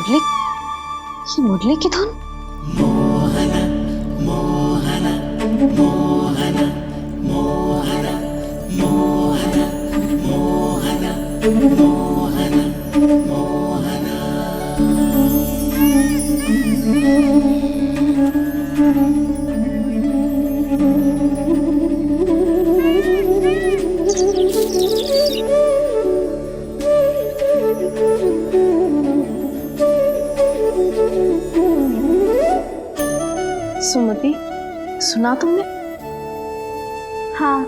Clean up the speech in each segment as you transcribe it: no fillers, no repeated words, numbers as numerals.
मुरली, ये मुरली की धुन। मोहना मोहना मोहना मोहना मोहना मोहना मोहना मोहना। सुमति, सुना तुमने? हाँ,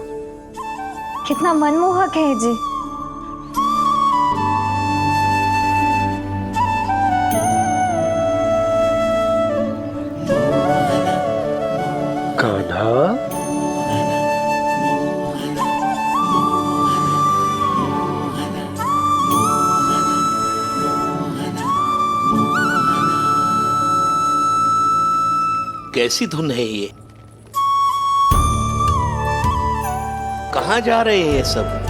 कितना मनमोहक है जी। कान्हा, कैसी धुन है ये? कहाँ जा रहे हैं ये सब?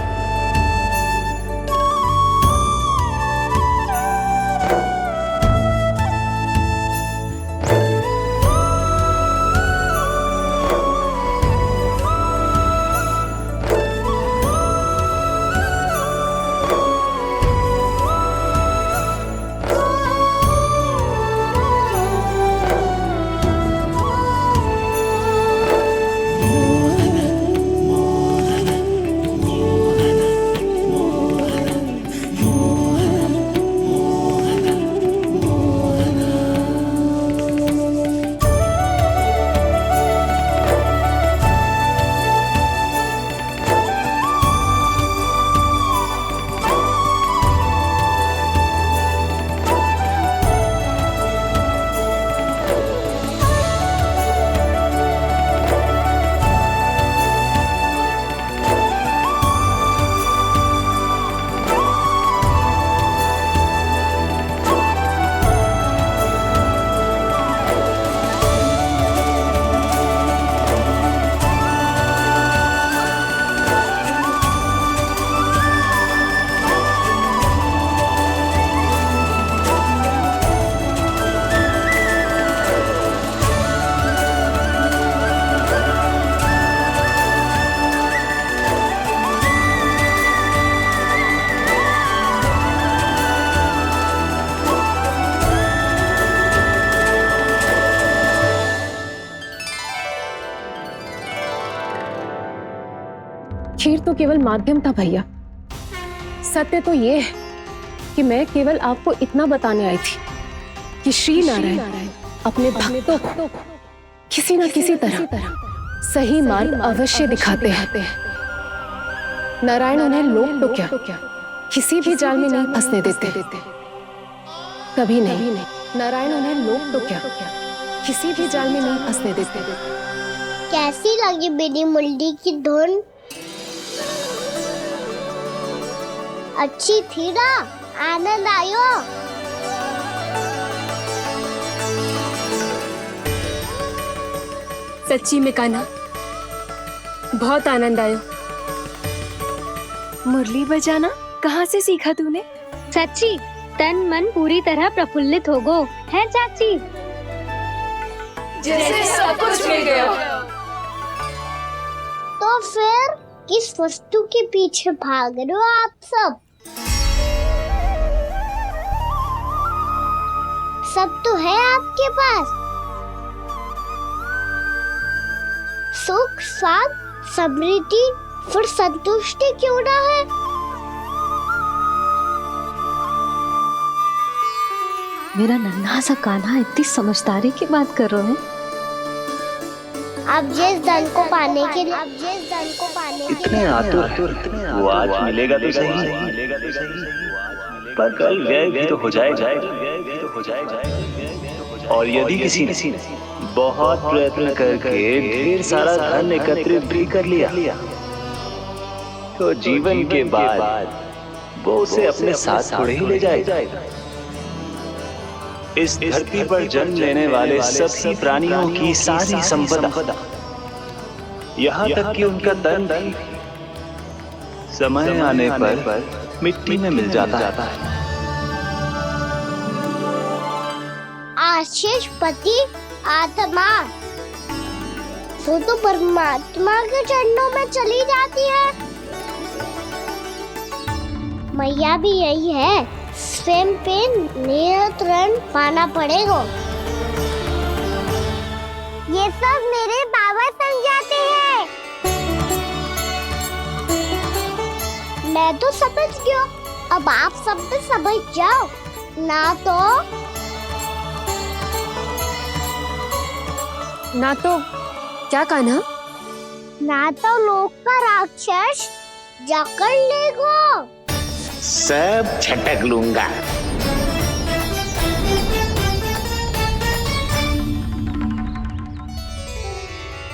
खीर तो केवल माध्यम था भैया। सत्य तो ये है कि मैं केवल आपको इतना बताने आई थी कि श्री नारायण अपने भक्तों को किसी न किसी तरह सही मार्ग अवश्य दिखाते हैं। नारायण उन्हें लोग तो क्या किसी भी जाल में नहीं फंसने देते, कभी नहीं। नारायण उन्हें लोग तो क्या किसी भी जाल में नहीं फंसने देते। कैसी लगी मेरी मुरली की धुन? अच्छी थी ना? आनंद आयो? सच्ची में कान्हा, बहुत आनंद आयो। मुरली बजाना कहाँ से सीखा तूने? सच्ची तन मन पूरी तरह प्रफुल्लित हो गो है चाची। जैसे सब कुछ मिल गया। तो फिर किस वस्तु के पीछे भाग रहे हो आप सब? सब तो है आपके पास। सुख, स्वाद, समृद्धि, फिर संतुष्टि क्यों ना है? मेरा नन्हा सा कान्हा इतनी समझदारी की बात कर रहे हैं। अब जिस धन को पाने के लिए इतने आतुर वो आज मिलेगा तो सही, पर कल व्यय भी तो हो जाएगा। और यदि किसी ने बहुत प्रयत्न करके ढेर सारा धन एकत्रित भी कर लिया, तो जीवन के बाद वो उसे अपने साथ थोड़े ही ले जाएगा। इस धरती पर जन्म लेने वाले सभी प्राणियों की सारी संपदा, यहाँ तक कि उनका तन भी समय आने पर मिट्टी में मिल जाता है। आशीष पति आत्मा तो परमात्मा के चरणों में चली जाती है। मैया भी यही है, स्वयं पे नियंत्रण पाना पड़ेगा। ये सब मेरे बाबा समझाते हैं। मैं तो समझ गया, अब आप सब भी समझ जाओ ना तो क्या कान्हा? ना तो लोक का राक्षस जकड़ लेगा। सब झटक लूंगा।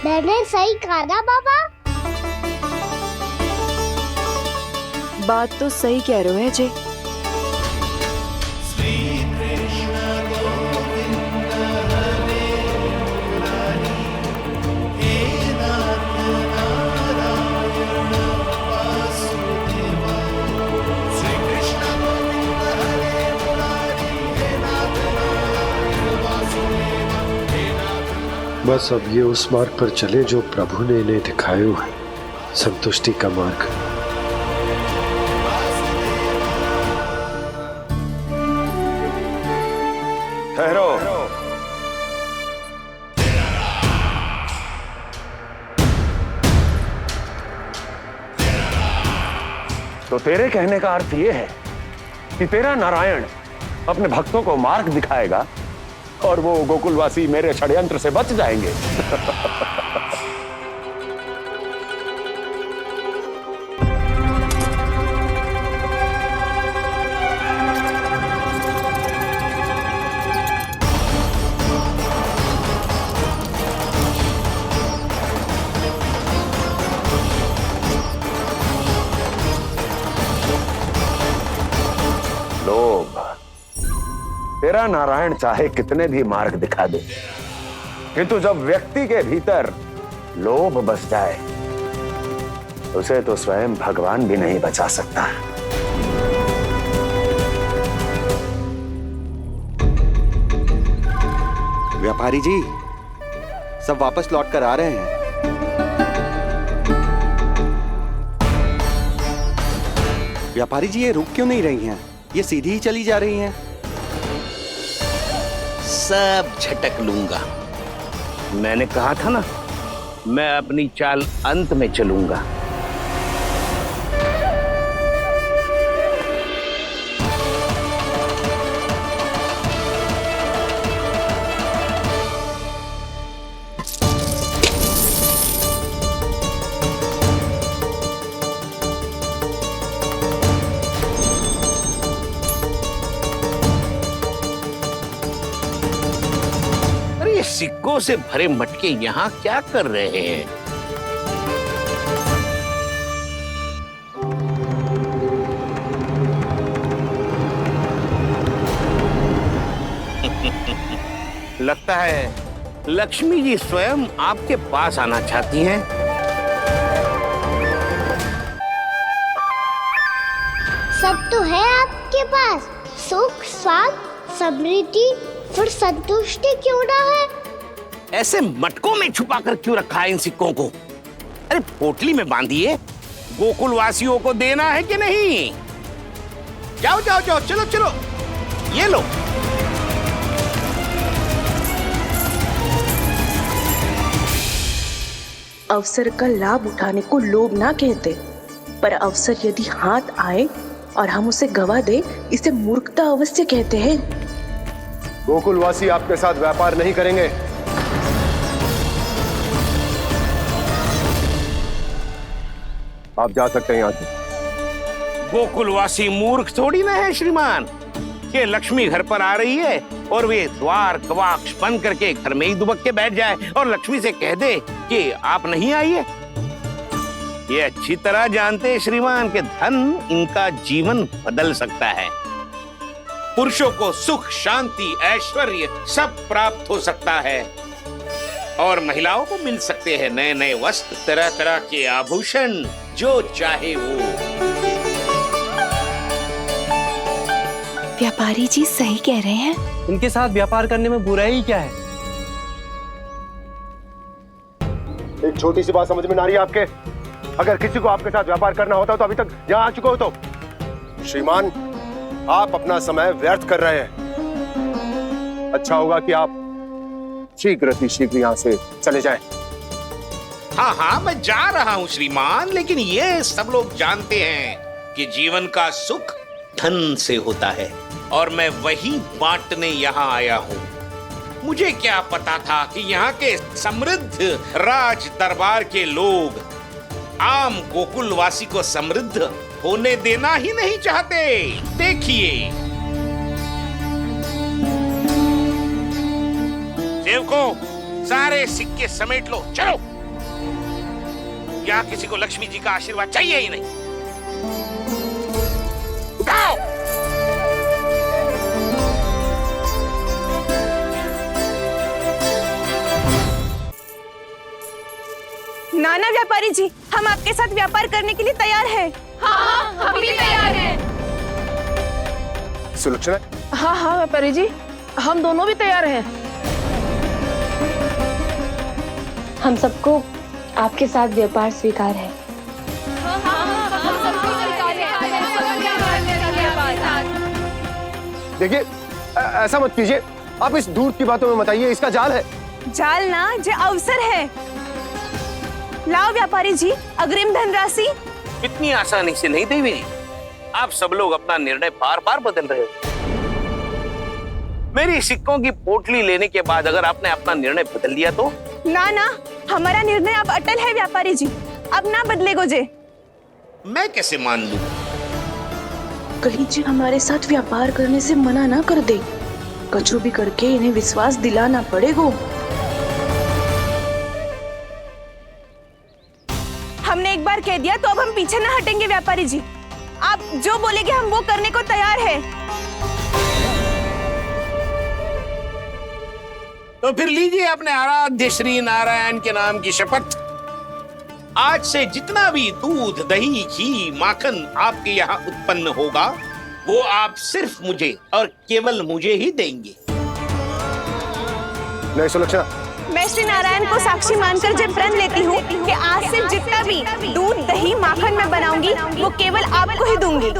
मैंने सही कहा ना बाबा? बात तो सही कह रहे हो अजय। बस अब ये उस मार्ग पर चले जो प्रभु ने इन्हें दिखाया है, संतुष्टि का मार्ग। ठहरो। तो तेरे कहने का अर्थ यह है कि तेरा नारायण अपने भक्तों को मार्ग दिखाएगा और वो गोकुलवासी मेरे षड्यंत्र से बच जाएंगे। लोभ। तेरा नारायण चाहे कितने भी मार्ग दिखा दे, किंतु जब व्यक्ति के भीतर लोभ बस जाए उसे तो स्वयं भगवान भी नहीं बचा सकता। व्यापारी जी, सब वापस लौट कर आ रहे हैं। व्यापारी जी, ये रुक क्यों नहीं रही हैं? ये सीधी ही चली जा रही हैं। सब झटक लूंगा। मैंने कहा था ना, मैं अपनी चाल अंत में चलूंगा। सिक्कों से भरे मटके यहाँ क्या कर रहे हैं? लगता है लक्ष्मी जी स्वयं आपके पास आना चाहती हैं। सब तो है आपके पास, सुख स्वाद समृद्धि, फिर संतुष्टि क्यों ना है? ऐसे मटकों में छुपाकर क्यों रखा है इन सिक्कों को? अरे पोटली में बांधिए, गोकुल वासियों को देना है कि नहीं? जाओ जाओ जाओ, चलो चलो, ये लो। अवसर का लाभ उठाने को लोभ ना कहते, पर अवसर यदि हाथ आए और हम उसे गवा दे, इसे मूर्खता अवश्य कहते हैं। गोकुलवासी आपके साथ व्यापार नहीं करेंगे। आप जा सकते हैं यहाँ से। गोकुलवासी मूर्ख थोड़ी ना है श्रीमान। ये लक्ष्मी घर पर आ रही है और वे द्वार कवाक्ष बंद करके घर में ही दुबक के बैठ जाए और लक्ष्मी से कह दे कि आप नहीं आइए। ये अच्छी तरह जानते हैं श्रीमान कि धन इनका जीवन बदल सकता है। पुरुषों को सुख शांति ऐश्वर्य सब प्राप्त हो सकता है और महिलाओं को मिल सकते हैं नए नए वस्त्र, तरह तरह के आभूषण, जो चाहे वो। व्यापारी जी सही कह रहे हैं। इनके साथ व्यापार करने में बुराई क्या है? एक छोटी सी बात समझ में ना रही है आपके? अगर किसी को आपके साथ व्यापार करना होता तो अभी तक यहाँ आ चुके हो। तो श्रीमान, आप अपना समय व्यर्थ कर रहे हैं। अच्छा होगा कि आप शीघ्र यहाँ से चले जाएं। हाँ हाँ, मैं जा रहा हूँ श्रीमान, लेकिन ये सब लोग जानते हैं कि जीवन का सुख धन से होता है और मैं वही बांटने यहाँ आया हूँ। मुझे क्या पता था कि यहाँ के समृद्ध राज दरबार के लोग आम गोकुलवासी को समृद्ध होने देना ही नहीं चाहते। देखिए सेवकों, सारे सिक्के समेट लो, चलो। यहाँ किसी को लक्ष्मी जी का आशीर्वाद चाहिए ही नहीं। उठाओ। नाना व्यापारी जी, हम आपके साथ व्यापार करने के लिए तैयार हैं। हाँ, हम भी तैयार हैं। सुलोचना? हाँ हाँ व्यापारी जी, हम दोनों भी तैयार हैं। हम सबको आपके साथ व्यापार स्वीकार है। देखिए, ऐसा मत कीजिए। आप इस दूर की बातों में मत आइए, इसका जाल है। जाल ना, जो अवसर है। लाओ व्यापारी जी, अग्रिम धनराशि। इतनी आसानी से नहीं देवी। आप सब लोग अपना निर्णय बार बार बदल रहे हो। मेरी सिक्कों की पोटली लेने के बाद अगर आपने अपना निर्णय बदल लिया तो? ना ना, हमारा निर्णय अब अटल है व्यापारी जी, अब ना बदलेगो जे। मैं कैसे मान लूं? कहीं जी हमारे साथ व्यापार करने से मना ना कर दे। कछु भी करके इन्हें विश्वास दिलाना पड़ेगा। हमने एक बार कह दिया तो अब हम पीछे ना हटेंगे व्यापारी जी। आप जो बोलेंगे हम वो करने को तैयार है। तो फिर लीजिए अपने आराध्य श्री नारायण के नाम की शपथ। आज से जितना भी दूध, दही, घी, माखन आपके यहाँ उत्पन्न होगा वो आप सिर्फ मुझे और केवल मुझे ही देंगे। नहीं सुलोचना, मैं श्री नारायण को साक्षी मानकर जब प्रण लेती हूँ कि आज से जितना भी दूध, दही, माखन मैं बनाऊंगी वो केवल आपको ही दूंगी।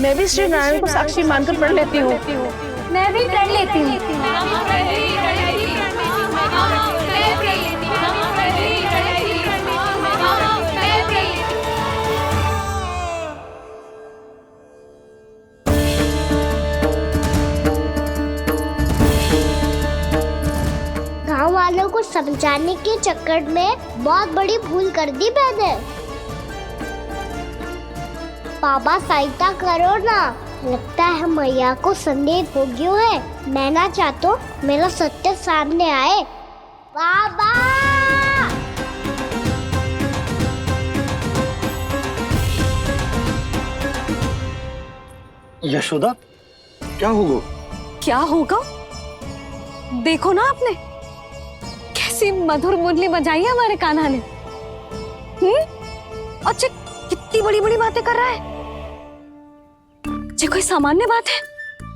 मैं भी श्री नारायण को साक्षी मानकर प्रण लेती हूँ। मैं भी प्रण लेती हूँ। गाँव वालों को समझाने के चक्कर में बहुत बड़ी भूल कर दी मैंने। बाबा सहायता करो ना, लगता है मैया को संदेह हो गया है। मैं ना चाहता मेरा सत्य सामने आए। बाबा! यशोदा, क्या होगा? क्या होगा? देखो ना आपने कैसी मधुर मुरली बजाई है हमारे कान्हा ने। अच्छा, कितनी बड़ी बड़ी बातें कर रहा है। ये कोई सामान्य बात है?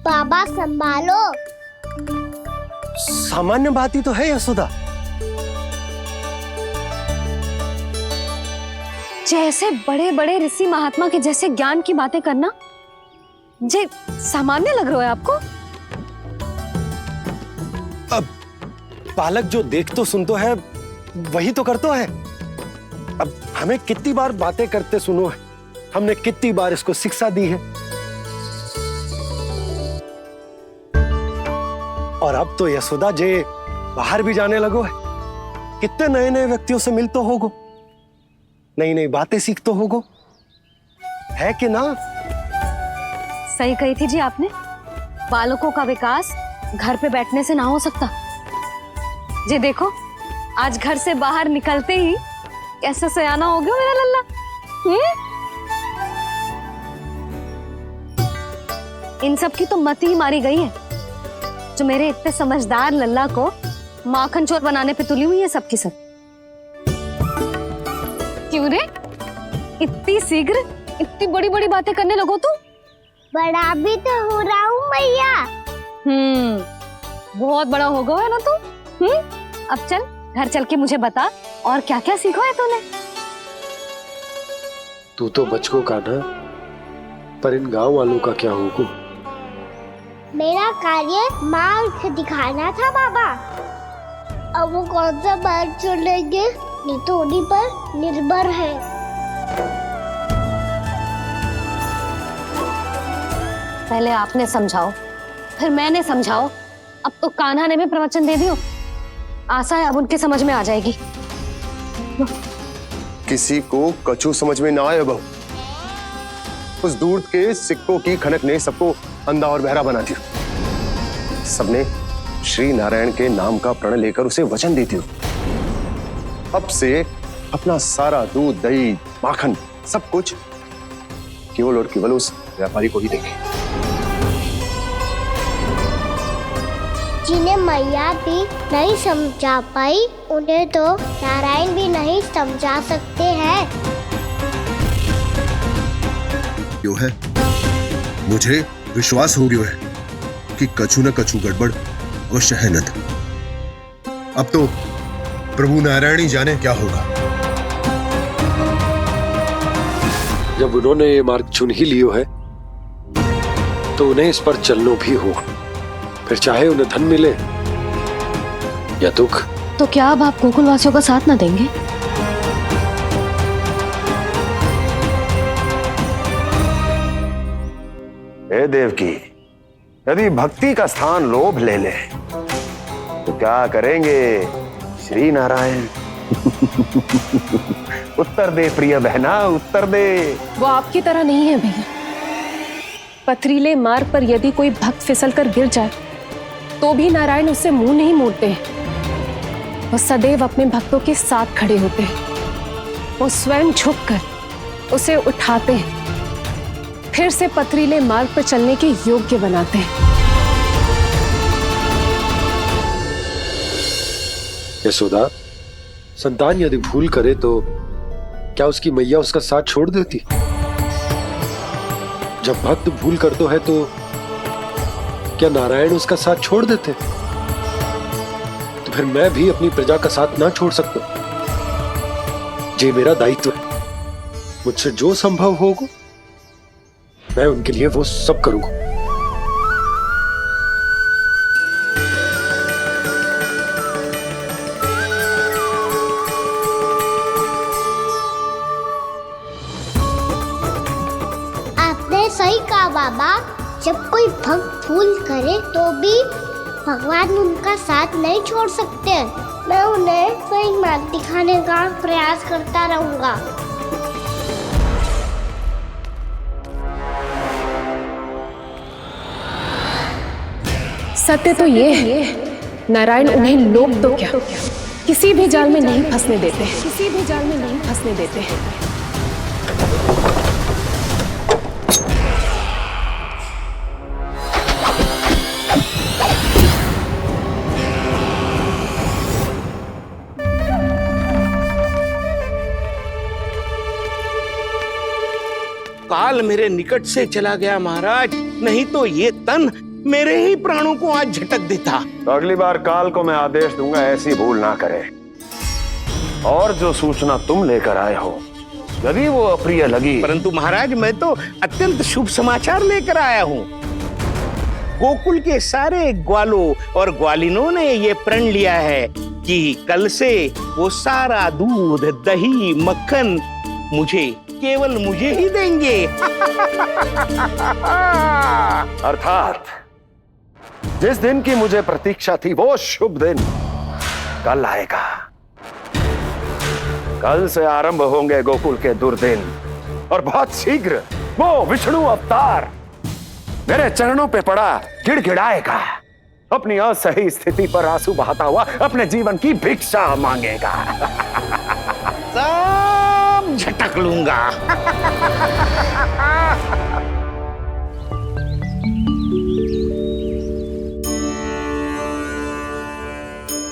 बाबा संभालो। सामान्य बात ही तो है यशोदा। जैसे बड़े बड़े ऋषि महात्मा के जैसे ज्ञान की बातें करना जे सामान्य लग रहा है आपको? अब बालक जो देख तो सुन तो है वही तो करतो है। अब हमें कितनी बार बातें करते सुनो है, हमने कितनी बार इसको शिक्षा दी है। और अब तो यशोदा जे बाहर भी जाने लगो है, कितने नए नए व्यक्तियों से मिलते होगो, नई नई बातें सीखते होगो, है कि ना? सही कही थी जी आपने। बालकों का विकास घर पे बैठने से ना हो सकता। जी देखो, आज घर से बाहर निकलते ही कैसा सयाना हो गया मेरा लल्ला। इन सब की तो मत ही मारी गई है, जो मेरे इतने समझदार लल्ला को माखन चोर बनाने पे तुली हुई है सबकी सब। क्यों रे, इतनी शीघ्र इतनी बड़ी बड़ी बातें करने लगो तू? बड़ा भी तो हो रहा हूँ मैया। बहुत बड़ा हो गया है ना तू। अब चल घर चल के मुझे बता और क्या क्या सीखा है तूने। तू तो बचको का ना, पर इन गांव वालों का क्या होगा? मेरा कार्य मार्ग दिखाना था बाबा। अब वो कौन सा मार्ग चुनेंगे ये तो उन्हीं पर निर्भर है। पहले आपने समझाओ, फिर मैंने समझाओ। अब तो कान्हा ने भी प्रवचन दे दियो। आशा है अब उनके समझ में आ जाएगी। किसी को कछु समझ में ना आए बहू। उस दूर के सिक्कों की खनक ने सबको अंधा और बहरा बना दिया। सबने श्री नारायण के नाम का प्रण लेकर उसे वचन देती हूँ। अब से अपना सारा दूध, दही, माखन सब कुछ केवल और केवल उस व्यापारी को ही देंगे। जिन्हें मैया भी नहीं समझा पाई उन्हें तो नारायण भी नहीं समझा सकते हैं। यो है, मुझे विश्वास हो गया है कि कछु न कछु गड़बड़ अवश्य है। नद अब तो प्रभु नारायण ही जाने क्या होगा। जब उन्होंने ये मार्ग चुन ही लियो है तो उन्हें इस पर चलना भी हो, फिर चाहे उन्हें धन मिले या दुख। तो क्या अब आप गोकुलवासियों का साथ ना देंगे? हे देवकी, यदि भक्ति का स्थान लोभ ले ले तो क्या करेंगे श्री नारायण? उत्तर दे प्रिय बहना, उत्तर दे। वो आपकी तरह नहीं है भैया। पथरीले मार्ग पर यदि कोई भक्त फिसलकर गिर जाए तो भी नारायण उससे मुंह नहीं मोड़ते हैं। वो सदैव अपने भक्तों के साथ खड़े होते हैं। वो स्वयं झुककर उसे उठाते हैं, फिर से पथरीले मार्ग पर चलने के योग्य बनाते हैं। यशोदा, संतान यदि भूल करे तो क्या उसकी मैया उसका साथ छोड़ देती? जब भक्त भूल करता है तो क्या नारायण उसका साथ छोड़ देते? तो फिर मैं भी अपनी प्रजा का साथ ना छोड़ सकता। ये मेरा दायित्व है। मुझसे जो संभव होगा मैं उनके लिए वो सब करूंगा। आपने सही कहा बाबा। जब कोई भक्त भूल करे तो भी भगवान उनका साथ नहीं छोड़ सकते। मैं उन्हें सही मार्ग दिखाने का प्रयास करता रहूंगा। सत्य तो ये है, नारायण उन्हें लोग तो क्या किसी भी जाल में नहीं फंसने देते, किसी भी जाल में नहीं फंसने देते हैं। काल मेरे निकट से चला गया महाराज, नहीं तो ये तन मेरे ही प्राणों को आज झटक देता। तो अगली बार काल को मैं आदेश दूंगा ऐसी भूल ना करे। और जो सूचना तुम लेकर आए हो यदि वो अप्रिय लगी। परंतु महाराज मैं तो अत्यंत शुभ समाचार लेकर आया हूँ। गोकुल के सारे ग्वालों और ग्वालिनों ने ये प्रण लिया है कि कल से वो सारा दूध, दही, मक्खन मुझे, केवल मुझे ही देंगे। अर्थात जिस दिन की मुझे प्रतीक्षा थी वो शुभ दिन कल आएगा। कल से आरंभ होंगे गोकुल के दुर्दिन और बहुत शीघ्र वो विष्णु अवतार मेरे चरणों पे पड़ा गिड़गिड़ाएगा। अपनी असही स्थिति पर आंसू बहाता हुआ अपने जीवन की भिक्षा मांगेगा। सब झटक लूंगा।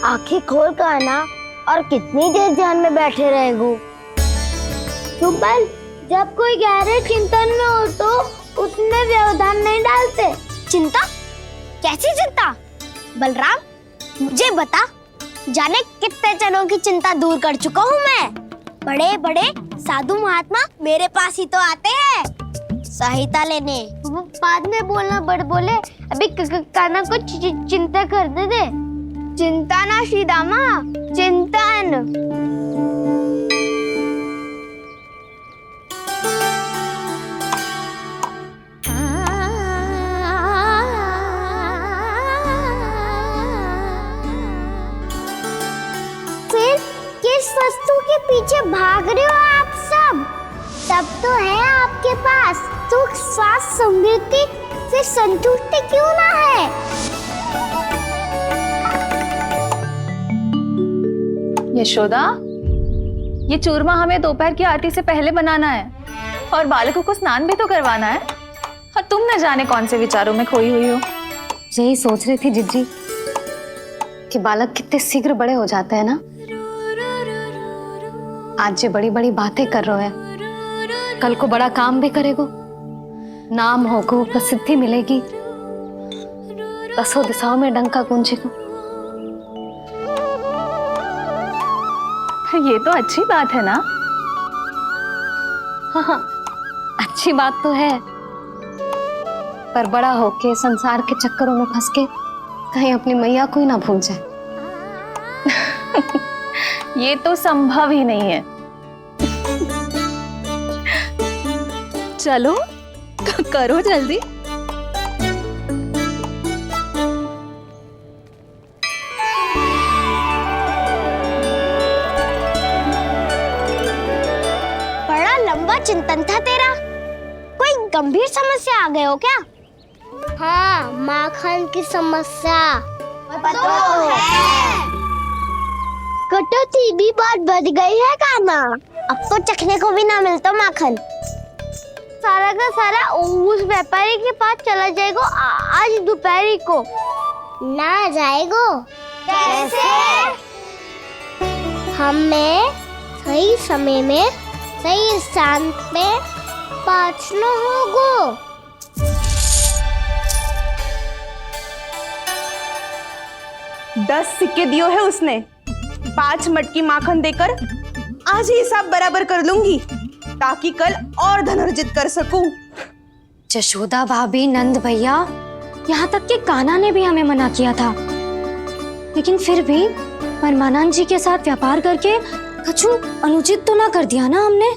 आंखें खोल कर आना और कितनी देर ध्यान में बैठे रहेगो? सुबह जब कोई गहरे चिंतन में हो तो उसमें व्यवधान नहीं डालते। चिंता? कैसी चिंता? बलराम, मुझे बता, जाने कितने जनों की चिंता दूर कर चुका हूँ मैं। बड़े बड़े साधु महात्मा मेरे पास ही तो आते हैं सहायता लेने। वो बाद में बोलना बड़ बोले, अभी काना को चिंता करने दे। चिंता ना श्रीदामा, चिंतन। फिर किस वस्तु के पीछे भाग रहे हो आप सब? सब तो है आपके पास, सुख स्वास्थ्य समृद्धि से संतुष्टि क्यों ना है? यशोदा, ये चूरमा हमें दोपहर की आरती से पहले बनाना है और बालकों को स्नान भी तो करवाना है, और तुम न जाने कौन से विचारों में खोई हुई हो। यही सोच रही थी जिज्जी कि बालक कितने शीघ्र बड़े हो जाते हैं ना। आज जो बड़ी बड़ी बातें कर रहे हैं, कल को बड़ा काम भी करेगो, नाम होगो, प्रसिद्धि मिलेगी, दसों दिशाओं में डंका गूंजेगो। ये तो अच्छी बात है ना? हाँ, अच्छी बात तो है, पर बड़ा होके संसार के चक्करों में फंस के कहीं अपनी मैया को ही ना भूल जाए। ये तो संभव ही नहीं है। चलो करो जल्दी। बड़ा लंबा चिंतन था तेरा। कोई गंभीर समस्या आ गए हो क्या? हाँ, माखन की समस्या तो है। कटौती भी बहुत बढ़ गई है काना। अब तो चखने को भी ना मिलता माखन। सारा का सारा उस व्यापारी के पास चला जाएगा आज दोपहर को। ना जाएगो? कैसे? हमें सही समय में सही स्थान पे पहुंचना होगा। दस सिक्के दियो है उसने, 5 मटकी माखन देकर आज ही हिसाब बराबर कर लूंगी ताकि कल और धन अर्जित कर सकूं। जशोदा भाभी, नंद भैया, यहाँ तक कि कान्हा ने भी हमें मना किया था, लेकिन फिर भी परमानंद जी के साथ व्यापार करके कछु अनुचित तो ना कर दिया ना हमने?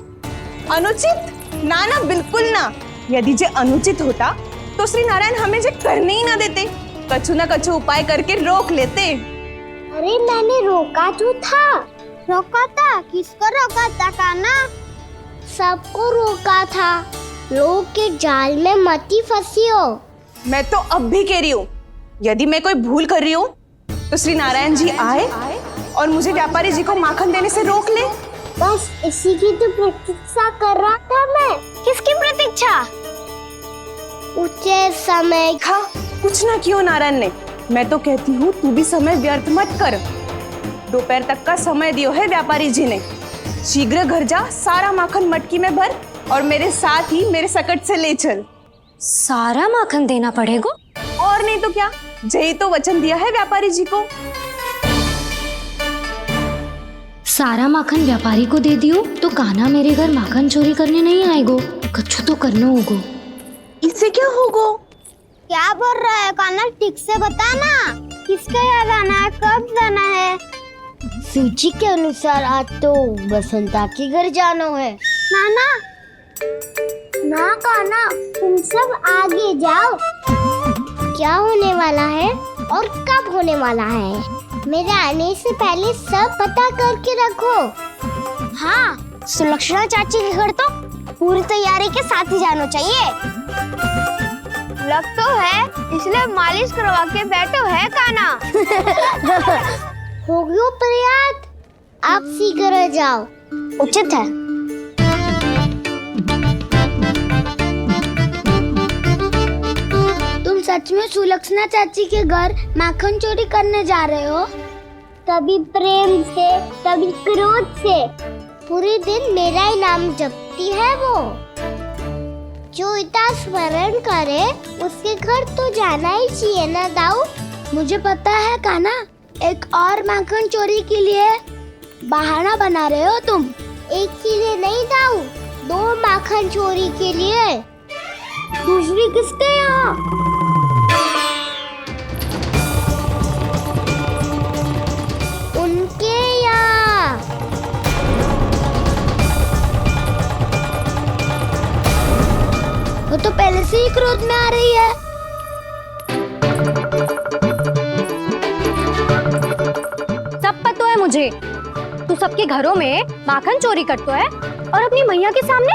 अनुचित? ना ना, बिल्कुल ना। यदि जे अनुचित होता तो श्री नारायण हमें जे करने ही ना देते, कछु ना कछु उपाय करके रोक लेते। अरे मैंने रोका तो था। रोका था? किसको रोका था कान्हा? सबको रोका था। लोग के जाल में मत ही फंसी हो। मैं तो अब भी कह रही हूँ, यदि मैं कोई भूल कर रही हूँ तो श्री नारायण जी आए और मुझे व्यापारी जी को माखन देने से रोक ले। बस इसी की तो प्रतीक्षा कर रहा था मैं। किसकी प्रतीक्षा? उचित समय का। कुछ ना क्यों नारायण ने, मैं तो कहती हूँ तू भी समय व्यर्थ मत कर। दोपहर तक का समय दियो है व्यापारी जी ने। शीघ्र घर जा, सारा माखन मटकी में भर और मेरे साथ ही मेरे सकट से ले चल। सारा माखन देना पड़ेगा? और नहीं तो क्या, जय तो वचन दिया है व्यापारी जी को। सारा माखन व्यापारी को दे दियो तो कान्हा मेरे घर माखन चोरी करने नहीं आएगो। कछु तो करना होगा। इससे क्या होगा? क्या बोल रहा है कान्हा? ठीक से बता ना, किसका यहाँ जाना है, कब जाना है? सूची के अनुसार आज तो बसंता के घर जाना है। नाना, ना कान्हा, तुम सब आगे जाओ। क्या होने वाला है और कब होने वाला है, मेरे आने से पहले सब पता करके रखो। हाँ, सुलक्षणा चाची के घर तो पूरी तैयारी के साथ ही जाना चाहिए। लग तो है, इसलिए मालिश करवा के बैठो है कान्हा। हो गयो प्रयास, आप शीघ्र जाओ, उचित है। तुम सच में सुलक्षणा चाची के घर माखन चोरी करने जा रहे हो? कभी प्रेम से, कभी क्रोध से, पूरे दिन मेरा ही नाम जपती है वो। जो इतना स्मरण करे उसके घर तो जाना ही चाहिए ना दाऊ। मुझे पता है कान्हा, एक और माखन चोरी के लिए बहाना बना रहे हो तुम। एक के लिए नहीं दाऊ, 2 माखन चोरी के लिए। दूसरी किसके यहाँ? उनके यहाँ। वो तो पहले से ही क्रोध में आ रही है। सब पता है मुझे, तू सबके घरों में माखन चोरी करतो है और अपनी मैया के सामने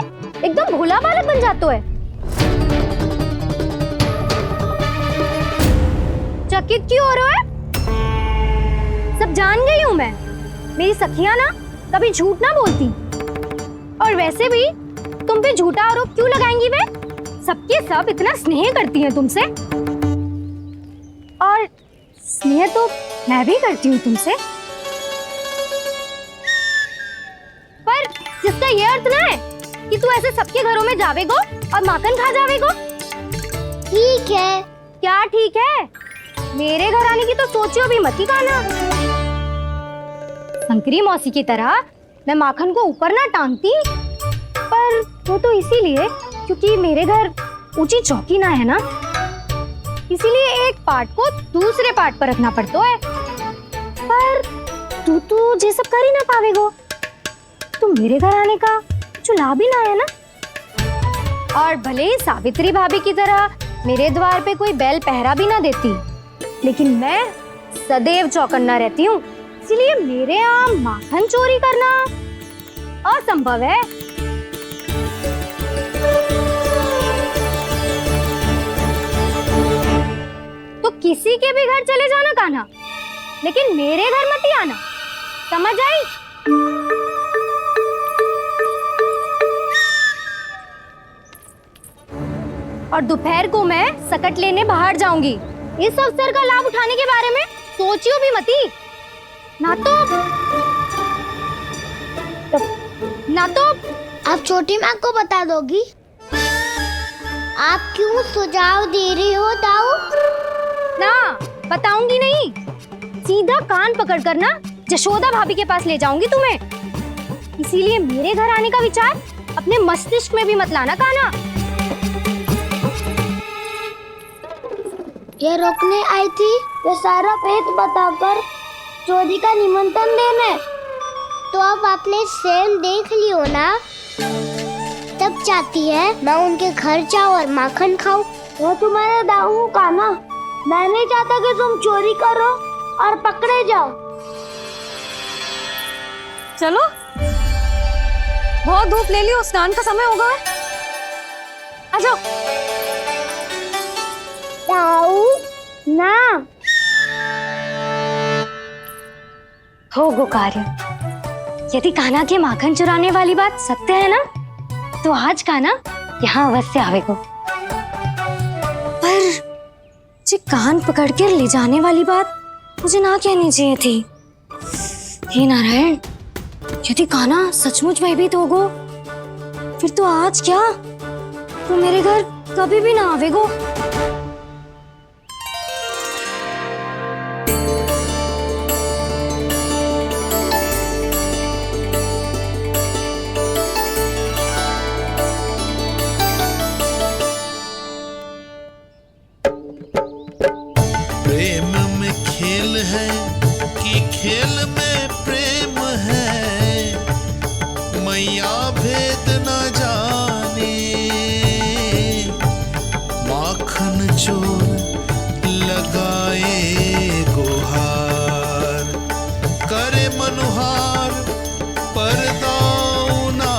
एकदम भोला बालक बन जातो है। चकित क्यों हो रहे हो? सब जान गई हूँ मैं, मेरी सखियां ना कभी झूठ ना बोलती। और वैसे भी तुम पे झूठा आरोप क्यों लगाएंगी वे? सबके सब इतना स्नेह करती हैं तुमसे, और स्नेह तो मैं भी करती हूँ तुमसे। पर जिसका ये अर्थ ना है कि तू ऐसे सबके घरों में जावेगो और माखन खा जावेगो। ठीक है। क्या ठीक है? मेरे घर आने की तो सोचियो भी मत ही कान्हा। शंकरी मौसी की तरह मैं माखन को ऊपर ना टांगती, पर वो तो इसीलिए क्योंकि मेरे घर ऊंची चौकी ना है ना, इसीलिए एक पार्ट को दूसरे पार्ट पर रखना पड़ता है। पर तू ये सब कर ही ना पावेगो, तो मेरे घर आने का कुछ लाभ ही ना है ना। और भले ही सावित्री भाभी की तरह मेरे द्वार पे कोई बैल पहरा भी ना देती, लेकिन मैं सदैव चौकन्ना रहती हूँ, इसलिए मेरे यहाँ माखन चोरी करना असंभव है। तो किसी के भी घर चले जाना कान्हा, लेकिन मेरे घर मत ही आना, समझ आई? और दोपहर को मैं सकट लेने बाहर जाऊंगी। इस अवसर का लाभ उठाने के बारे में सोचियो भी मती, ना तो आप छोटी माँ को बता दोगी? आप क्यों सुझाव दे रही हो दाऊ? ना, बताऊंगी नहीं, सीधा कान पकड़ कर ना जशोदा भाभी के पास ले जाऊंगी तुम्हें। इसीलिए मेरे घर आने का विचार अपने मस्तिष्क में भी मत लाना कान्हा। ये रोकने आई थी ये सारा भेद बताकर चोरी का निमंत्रण देने। तो अब आपने स्वयं देख लियो ना, तब चाहती है मैं उनके घर जाऊँ और माखन खाऊं। वो तुम्हारे दाऊ का ना, मैं नहीं चाहता कि तुम चोरी करो और पकड़े जाओ। चलो, बहुत धूप ले लियो, स्नान का समय होगा। आ जाओ। दाऊ ना हो गो कार्य। यदि कान्हा के माखन चुराने वाली बात सत्य है ना, तो आज कान्हा यहाँ अवश्य आवेगो। पर जे कान पकड़ कर ले जाने वाली बात मुझे ना कहनी चाहिए थी। हे नारायण, यदि कान्हा सचमुच भयभीत होगो, फिर तो आज क्या, तो मेरे घर कभी भी ना आवेगो। प्रेम में खेल है कि खेल में प्रेम है, मैया भेद न जाने। माखन चोर लगाए गुहार, करे मनुहार पर दाऊ ना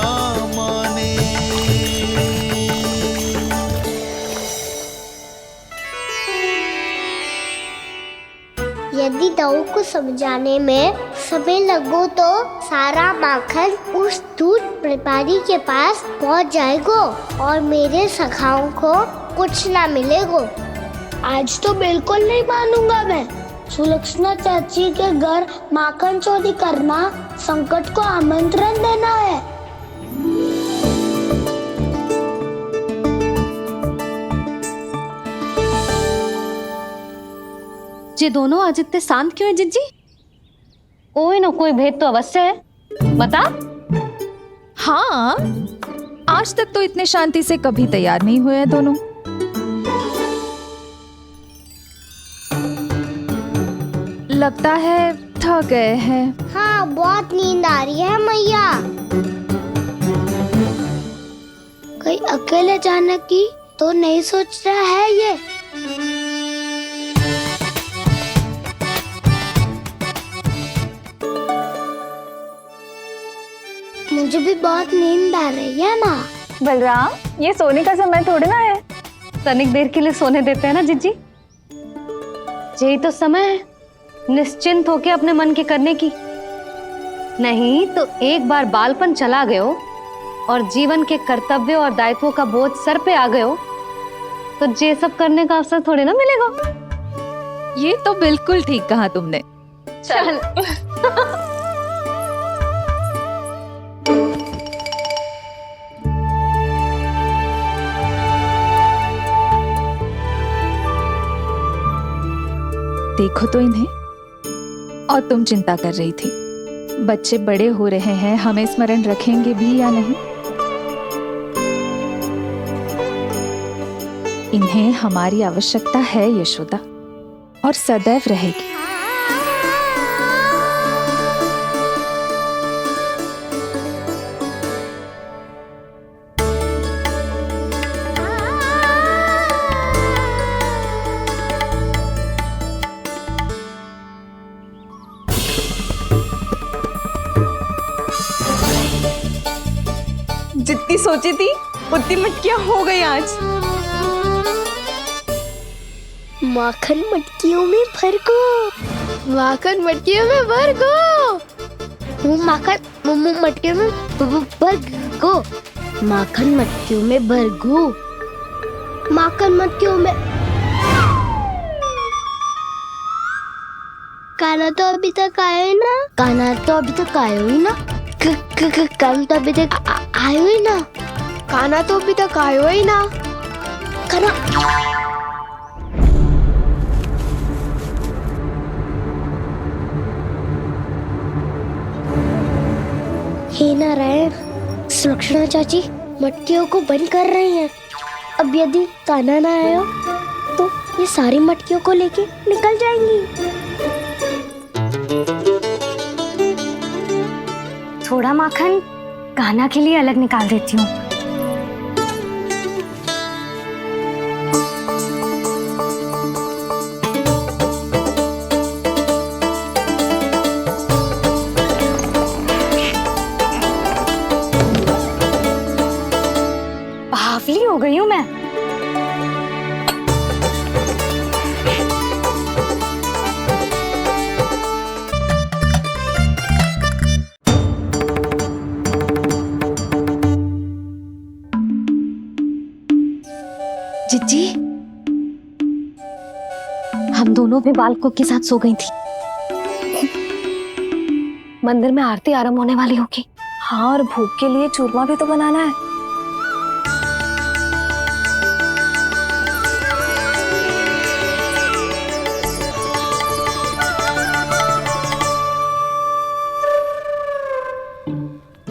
माने। यदि दाऊ को समझाने में समय लगो तो सारा माखन उस दूध व्यापारी के पास पहुंच जाएगो और मेरे सखाओं को कुछ ना मिलेगो। आज तो बिल्कुल नहीं मानूंगा मैं। सुलक्षणा चाची के घर माखन चोरी करना संकट को आमंत्रण देना है। ये दोनों आज इतने शांत क्यों है जिज्जी? कोई ना कोई भेद तो अवश्य है, बता। हाँ, आज तक तो इतने शांति से कभी तैयार नहीं हुए हैं दोनों। लगता है थक गए हैं। हाँ, बहुत नींद आ रही है मैया। कहीं अकेले जाने की तो नहीं सोच रहा है ये? मुझे भी बहुत नींद आ रही है माँ। बलराम, ये सोने का समय थोड़ी ना है। तनिक देर के लिए सोने देते हैं ना जिज्जी। यही तो समय है निश्चिंत होके अपने मन के करने की। नहीं तो एक बार बालपन चला गयो और जीवन के कर्तव्यों और दायित्वों का बोझ सर पे आ गयो तो ये सब करने का अवसर थोड़ी ना मिलेगा। ये तो बिल्कुल ठीक कहा तुमने। चल। देखो तो इन्हें। और तुम चिंता कर रही थी बच्चे बड़े हो रहे हैं, हमें स्मरण रखेंगे भी या नहीं। इन्हें हमारी आवश्यकता है यशोदा, और सदैव रहेगी। जितनी सोची थी उतनी मटकियां हो गई आज। माखन मटकियों में भर को, माखन मटकियों में भर को, माखन मटकियों में भर को, माखन मटकियों में भर को, माखन मटकियों में। काना तो अभी तक आया ही ना, काना तो अभी तक आया ही ना, काना तो अभी तक आयो ही ना, काना तो अभी तक आयो ही ना, काना। हे नारायण, सुलक्षणा चाची मटकियों को बंद कर रही हैं। अब यदि काना ना आया तो ये सारी मटकियों को लेके निकल जाएंगी। थोड़ा माखन कान्हा के लिए अलग निकाल देती हूँ। बावली हो गई हूँ मैं। जिज्जी, हम दोनों भी बालकों के साथ सो गई थी। मंदिर में आरती आरंभ होने वाली होगी। हाँ, और भूख के लिए चूरमा भी तो बनाना है।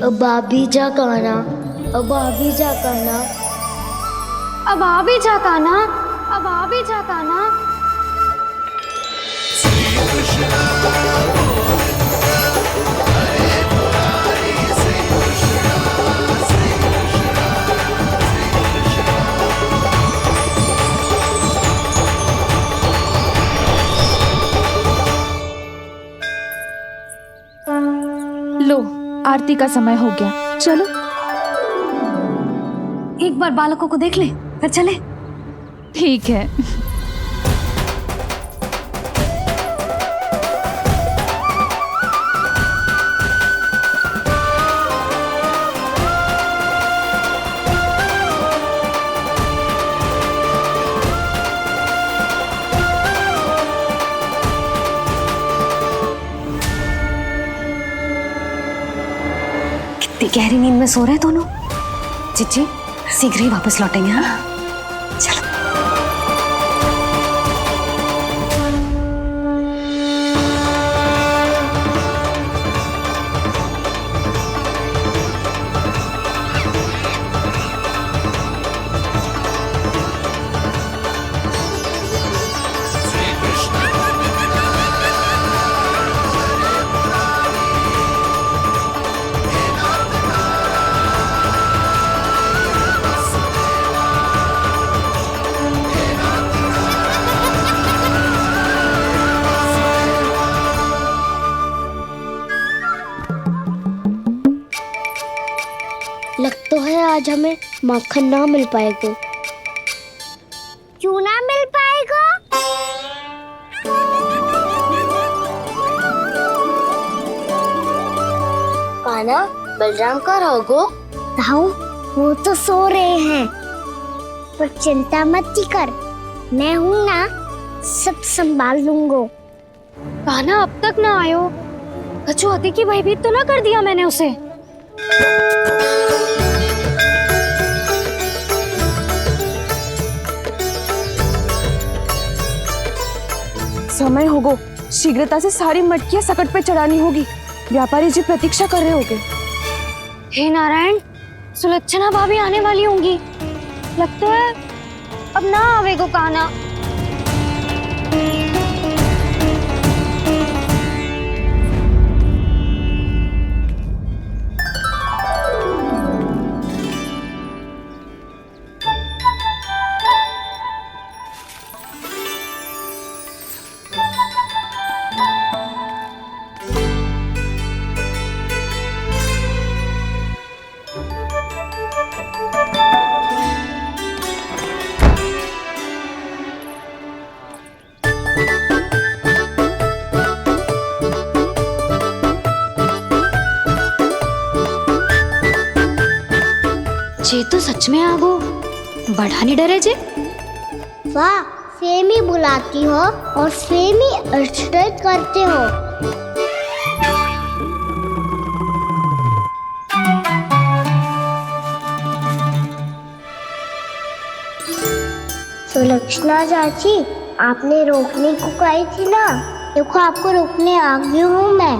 अब आ भी जा काना, अब आ भी जा काना, अब आ भी जा कान्हा, अब आ भी जा कान्हा। लो, आरती का समय हो गया, चलो। एक बार बालकों को देख ले, फिर चले। ठीक है। इतनी गहरी नींद में सो रहे हैं दोनों। चिच्ची शीघ्र ही वापस लौटेंगे। हाँ चलो। लग तो है आज हमें माखन ना मिल पाएगा। क्यों ना मिल पाएगा? कान्हा, बलराम का रहोगो? ताऊ, वो तो सो रहे हैं, पर चिंता मत कर, मैं हूँ ना, सब संभाल लूंगा। कान्हा अब तक ना आयो, कछु हाथी की भयभीत तो ना कर दिया मैंने उसे? समय होगो, शीघ्रता से सारी मटकियां सकट पे चढ़ानी होगी। व्यापारी जी प्रतीक्षा कर रहे होंगे। हे नारायण, सुलक्षणा भाभी आने वाली होंगी। लगता है अब ना आवेगो कान्हा। जे तो सच में आगो, बढ़ा नहीं डरे जे। वाह, सेम ही बुलाती हो और सेम ही अर्चना करते हो। सुलक्षणा चाची, आपने रोकने को कही थी ना, देखो आपको रोकने आ गई हूँ मैं।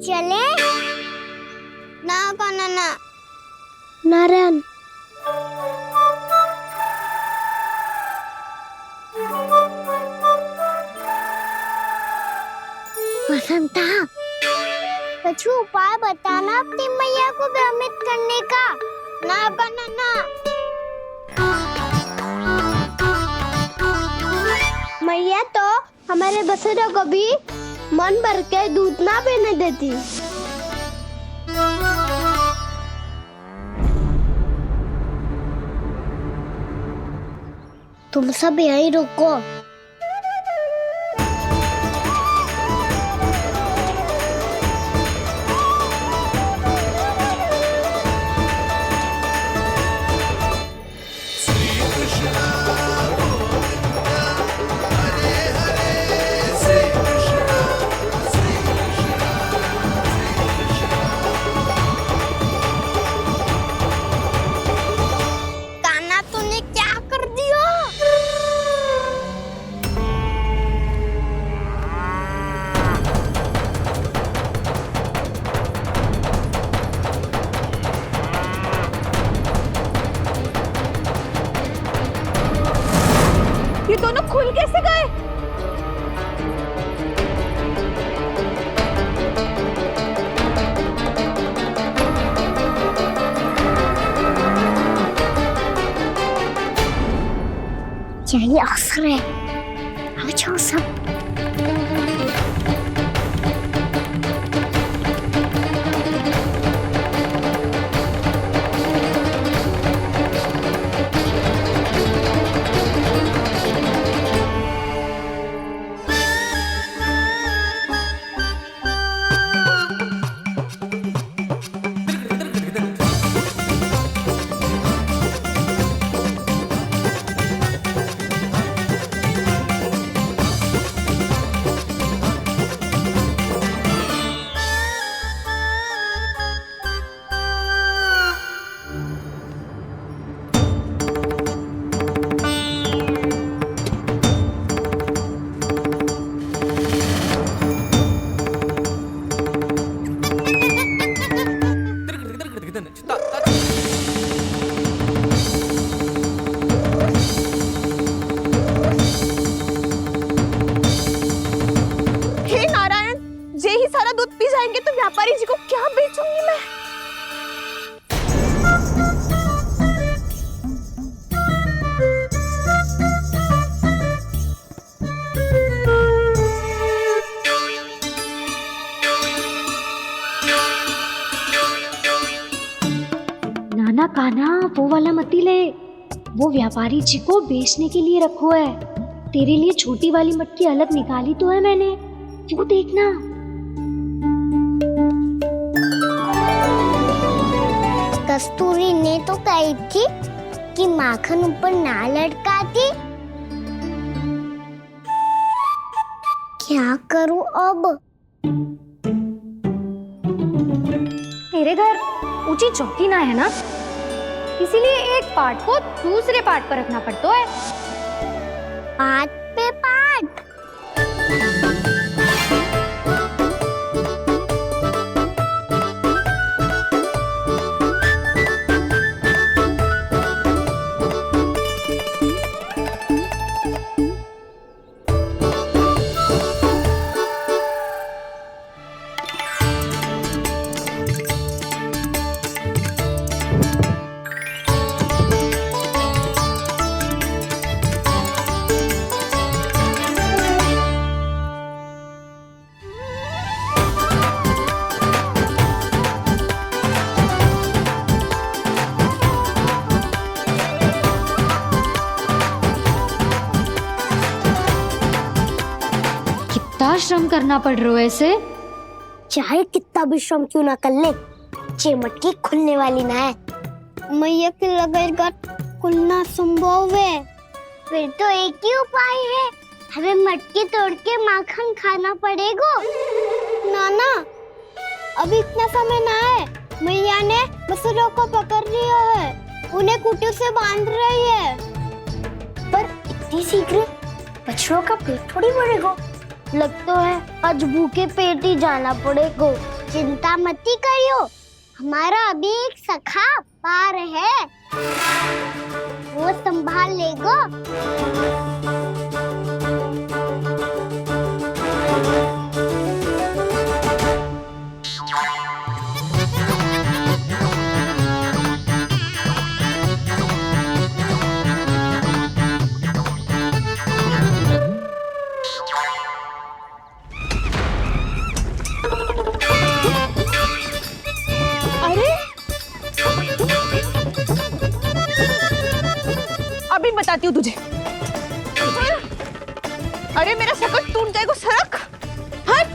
चले ना कान्हा ना। नारायण, बसंता, कछु उपाय बताना अपनी मैया को भ्रमित करने का। ना कान्हा ना। मैया तो हमारे बसेरा को भी मन भर के दूध ना पीने देती। तुम सब यहीं रुको। ये दोनों खुल कैसे गए? चाहिए अवसर है, अब जाओ सब। मती ले, वो व्यापारी जी को बेचने के लिए रखो है। तेरे लिए छोटी वाली मटकी अलग निकाली तो है मैंने, वो देखना। कस्तूरी ने तो कही थी कि माखन ऊपर ना लटकाती। क्या करूं अब? मेरे घर ऊंची चौकी ना है ना, इसीलिए एक पार्ट को दूसरे पार्ट पर रखना पड़ता है। पार्ट पे पार्ट। श्रम करना पड़ रहा है ऐसे। चाहे कितना भी श्रम क्यों ना कर ले, ये मटकी खुलने वाली ना है। मैया के लगेगा खुलना संभव है। फिर तो एक ही उपाय है, हमें मटकी तोड़ के माखन खाना पड़ेगा। नाना, अभी इतना समय ना है। मैया ने बछड़ों को पकड़ लिया है, उन्हें कुटी से बांध रही है। पर इतनी शीघ्र बछड़ों का पेट थोड़ी भरेगा। लगता है आज भूखे पेट ही जाना पड़ेगा। चिंता मत करियो, हमारा अभी एक सखा पार है, वो संभाल लेगा। अभी बताती हूँ तुझे। अरे मेरा सकट टूट जाएगा, सरक हट।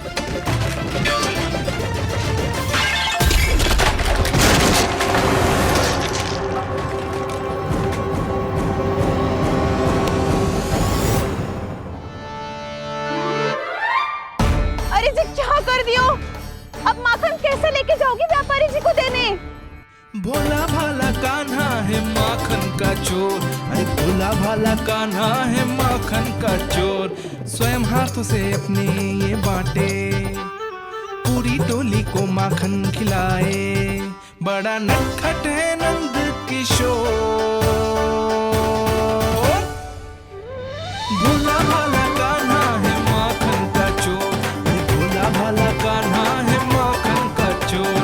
अरे जी क्या कर दियो? अब माखन कैसे लेके जाओगी व्यापारी जी को देने? भोला भाला कान्हा है माखन का चोर, अरे भोला भाला कान्हा है माखन का चोर। स्वयं हाथों से अपने ये बांटे, पूरी टोली को माखन खिलाए। बड़ा नटखट है नंद किशोर। भोला भाला कान्हा है माखन का चोर, अरे भोला भाला कान्हा है माखन का चोर।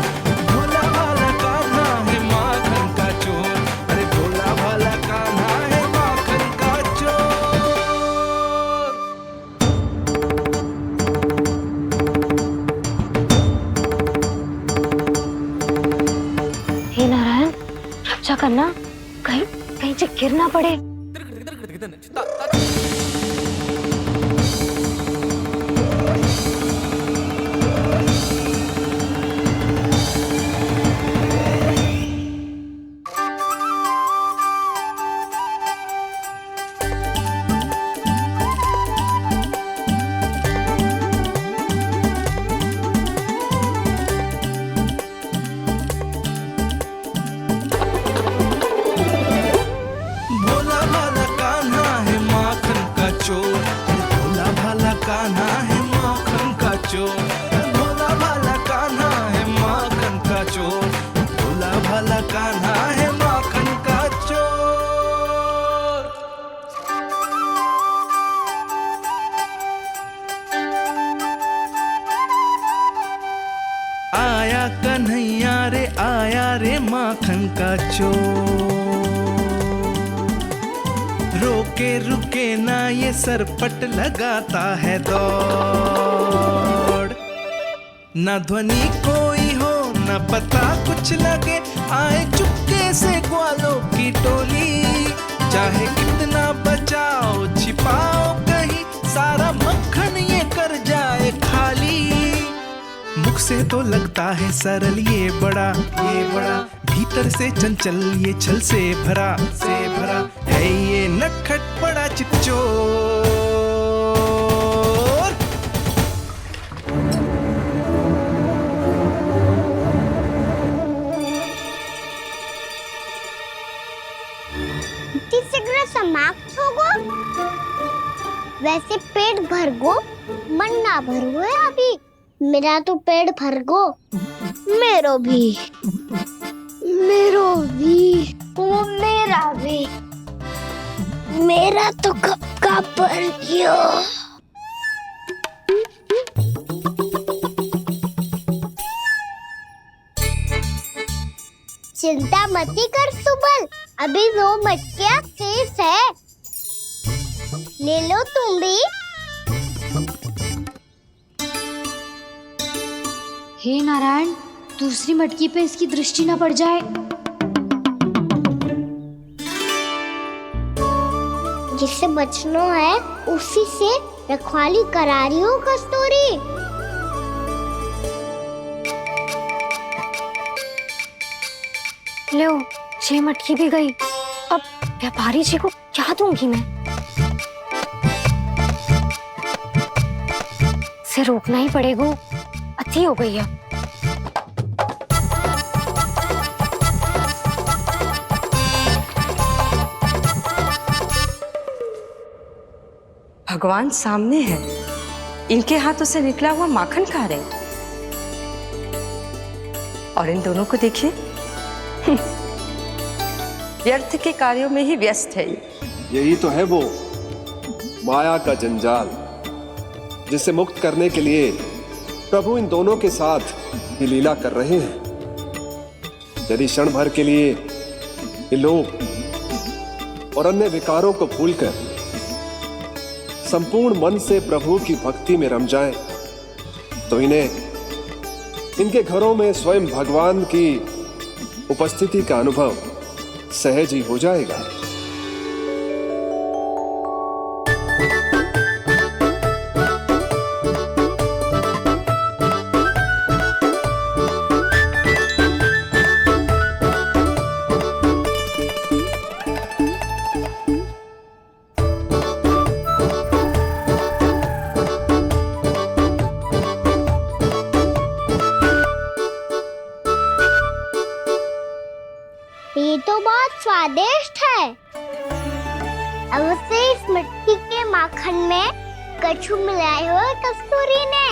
करना, कहीं कहीं से गिर ना पड़े। कन्हैया रे आया रे माखन का चोर। रोके रुके ना ये सरपट लगाता है दौड़। ना ध्वनि कोई हो न पता कुछ लगे, आए चुपके से ग्वालों की टोली। चाहे कितना बचाओ छिपाओ कहीं, सारा मक्खन ये कर जाए खाली। मुख से तो लगता है सरल ये बड़ा भीतर से चंचल ये छल से भरा है ये नटखट बड़ा चिच्चोर। शीघ्र समाप्त होगो, वैसे पेट भर गो मन ना भरो है अभी। मेरा तो पेट भर गो, मेरो भी ओ मेरा भी, मेरा तो कब का भर गयो। चिंता मत कर सुबल, अभी 2 मटकियाँ शेष है, ले लो तुम भी। हे नारायण, दूसरी मटकी पे इसकी दृष्टि न पड़ जाए। जिससे बचना है उसी से रखवाली करा रही हो कस्तूरी। लो, 6 मटकी भी गई। अब व्यापारी जी को क्या दूंगी मैं? इसे रोकना ही पड़ेगा, अति हो गई है। भगवान सामने है, इनके हाथों से निकला हुआ माखन खा रहे, और इन दोनों को देखिए व्यर्थ के कार्यों में ही व्यस्त है। यही तो है वो माया का जंजाल, जिसे मुक्त करने के लिए प्रभु इन दोनों के साथ ये लीला कर रहे हैं। यदि क्षण भर के लिए ये लोभ और अन्य विकारों को भूलकर संपूर्ण मन से प्रभु की भक्ति में रम जाएं, तो इन्हें इनके घरों में स्वयं भगवान की उपस्थिति का अनुभव सहज ही हो जाएगा। ये तो बहुत स्वादिष्ट है। अब से इस मिट्टी के माखन में कछु मिलाए हो कस्तूरी ने।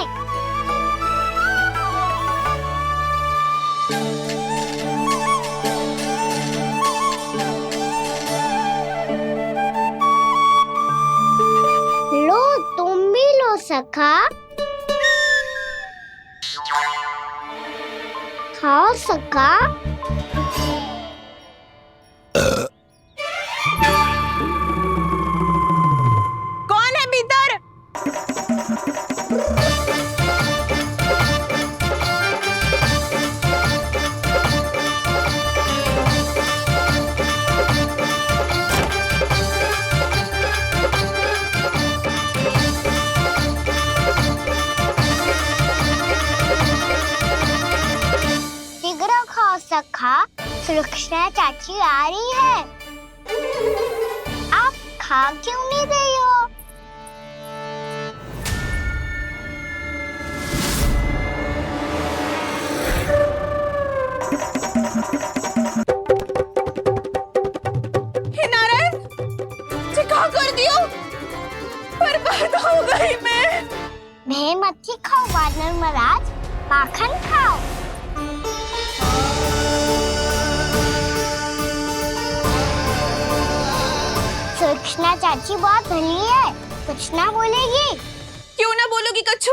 लो तुम भी लो सखा, खाओ सखा। कौन है भीतर? शीघ्र खाओ सखा, सुलक्षणा चाची आ रही है। आप खा क्यों नहीं रही हो? हे नारायण, क्या कर दियो? बर्बाद हो गई मैं। भे मत खाओ वानर महाराज, माखन खाओ। सुलक्षणा चाची बहुत भली है, कुछ ना बोलेगी। क्यों ना बोलोगी कच्छू?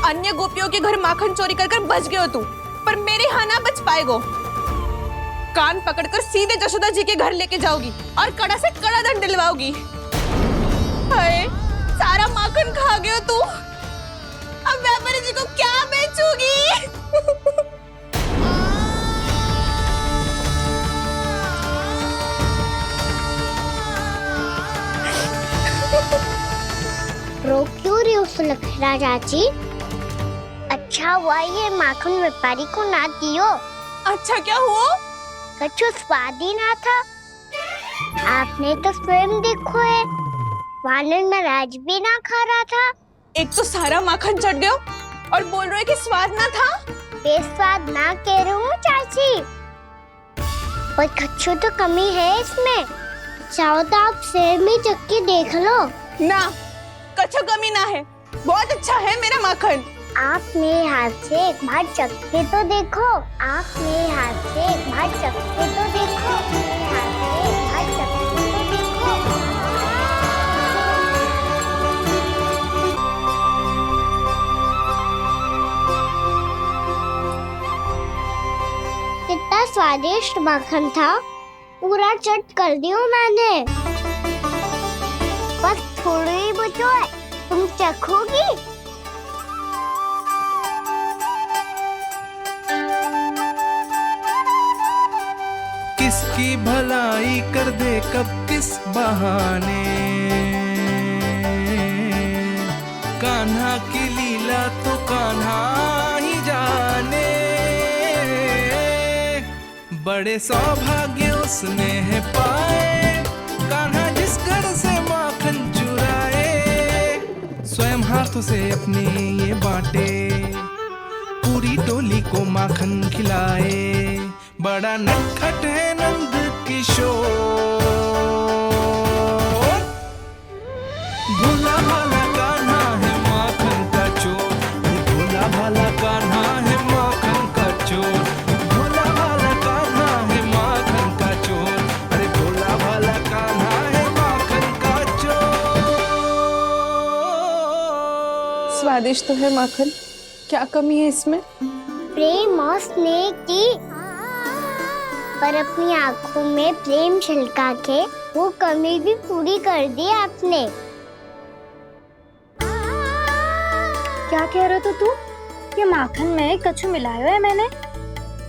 अन्य गोपियों के घर माखन चोरी कर बच गए हो तू, पर मेरे यहाँ ना बच पाएगो। कान पकड़कर सीधे जशोदा जी के घर लेके जाओगी और कड़ा से कड़ा दंड दिलवाओगी। हाय, सारा माखन खा गए हो तू। अब व्यापारी जी को क्या बेचूगी? रो क्यों रही हो सुलक्षणा चाची? अच्छा हुआ ये माखन व्यापारी को ना दियो। अच्छा क्या हुआ? कछु स्वाद ही ना था। आपने तो स्वयं देखो है, वानर महाराज भी ना खा रहा था। एक तो सारा माखन चढ़ गया और बोल रहे कि स्वाद ना था। बेस्वाद ना कह रही हूँ चाची, पर कछु तो कमी है इसमें। चाहो तो आप सेब में चख के देख लो। ना, कछु कमी ना है, बहुत अच्छा है मेरा माखन। आप मेरे हाथ से एक बार चख के तो देखो। आप मेरे हाथ से एक बार चख के तो देखो। मेरे हाथ से एक बार चख के तो देखो। कितना स्वादिष्ट माखन था, पूरा चट कर दियो मैंने। बस थोड़ी ही बचो है, तुम चखोगी? किसकी भलाई कर दे कब किस बहाने, कान्हा की लीला तो कान्हा ही जाने। बड़े सौभाग्य उसने है पाए, कान्हा जिस घर से माखन चुराए। स्वयं हाथों से अपने ये बांटे, पूरी टोली को माखन खिलाए। बड़ा नटखट है नंद किशोर, भोला भाला कान्हा है माखन का चोर। भोला भाला कान्हा है माखन का चोर। भोला भाला कान्हा है माखन का चोर। अरे भोला भाला कान्हा है माखन का चोर। स्वादिष्ट तो है माखन, क्या कमी है इसमें? प्रेम और स्नेह की, पर अपनी आंखों में प्रेम छिलका के वो कमी भी पूरी कर दी आपने। क्या कह रहे हो तू? ये माखन में कछु मिलायो है मैंने,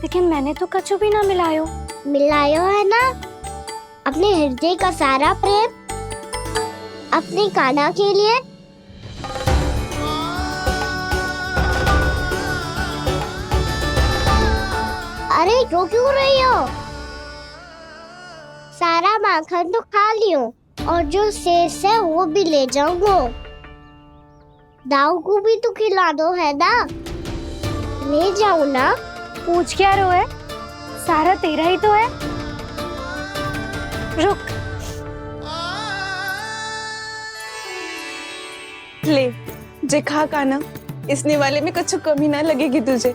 लेकिन मैंने तो कछु भी ना मिलायो। मिलायो है ना अपने हृदय का सारा प्रेम अपनी कान्हा के लिए। अरे रो क्यों रही हो? सारा माखन तो खा लियो और जो शेष है वो भी ले जाऊंगा। दाऊ को भी तो खिला दो है ना, ले जाऊं ना। पूछ क्या रो है, सारा तेरा ही तो है। रुक, ले जे खा कान्हा, इसने वाले में कुछ कमी ना लगेगी तुझे।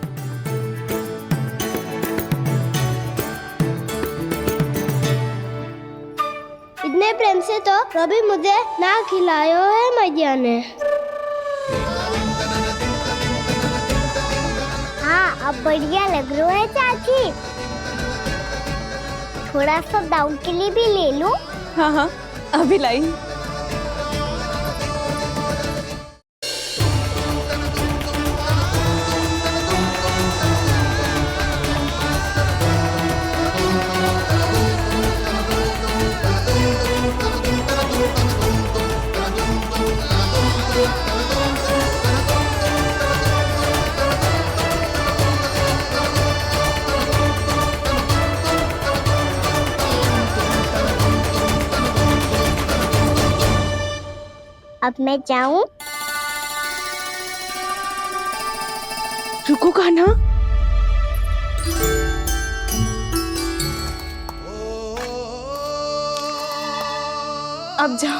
इतने प्रेम से तो कभी मुझे ना खिलायो है मैया ने। हाँ, अब बढ़िया लग रहा है चाची। थोड़ा सा दाऊ के लिए भी ले लो। हाँ हाँ, अभी लाई। अब मैं जाऊं? रुको कान्हा, अब जा।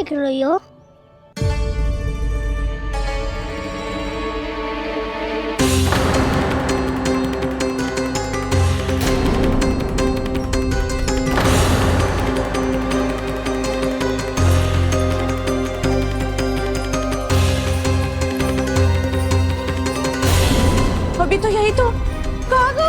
देख रही हो? अभी तो यही तो कहाँ गो?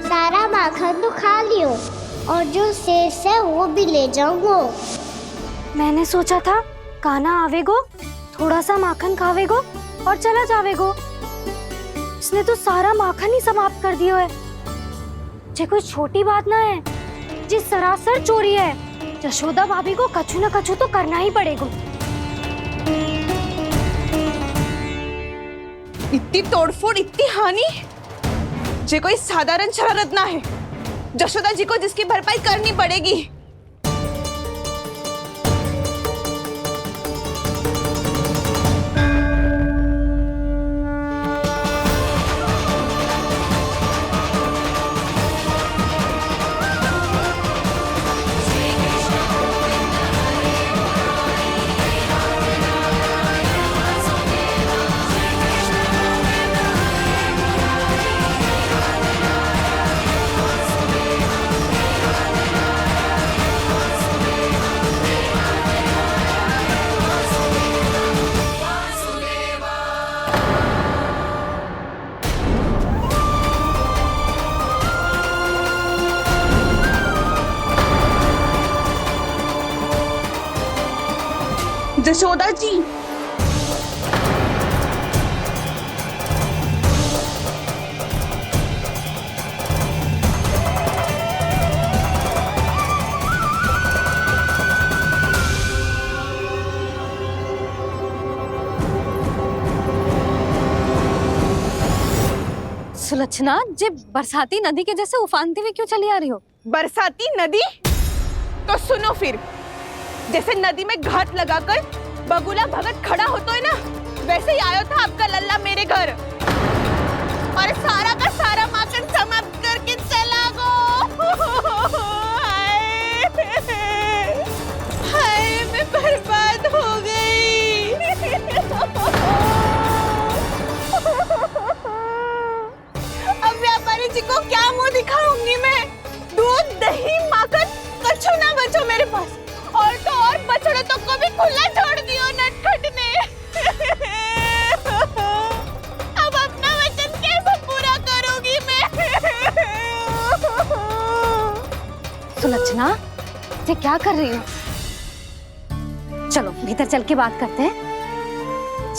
सारा माखन तो खा लियो और जो शेष है वो भी ले जाऊंगो। मैंने सोचा था कान्हा आवेगो, थोड़ा सा माखन खावेगो और चला जावेगो। इसने तो सारा माखन ही समाप्त कर दियो है। ये कोई छोटी बात ना है, जी सरासर चोरी है। यशोदा भाभी को कछु न कछु तो करना ही पड़ेगा। इतनी तोड़फोड़, इतनी हानि, ये कोई साधारण शरारत ना है। यशोदा जी को जिसकी भरपाई करनी पड़ेगी। यशोदा जी, सुलक्षणा, जे बरसाती नदी के जैसे उफानते हुए क्यों चली आ रही हो? बरसाती नदी? तो सुनो फिर, जैसे नदी में घाट लगाकर बगुला भगत खड़ा होता है ना, वैसे ही आया था आपका लल्ला मेरे घर और सारा का सारा माखन समाप्त करके चला गो। हाय, मैं बर्बाद हो गई। अब व्यापारी जी को क्या मुंह दिखाऊंगी मैं? दूध, दही, माखन कछु ना बचो मेरे पास। और तो और बछड़े तो को भी खुला छोड़ दियो नटखट ने। अब अपना वचन कैसे पूरा करूंगी मैं? सुलक्षणा, ये क्या कर रही हो? चलो भीतर चल के बात करते हैं।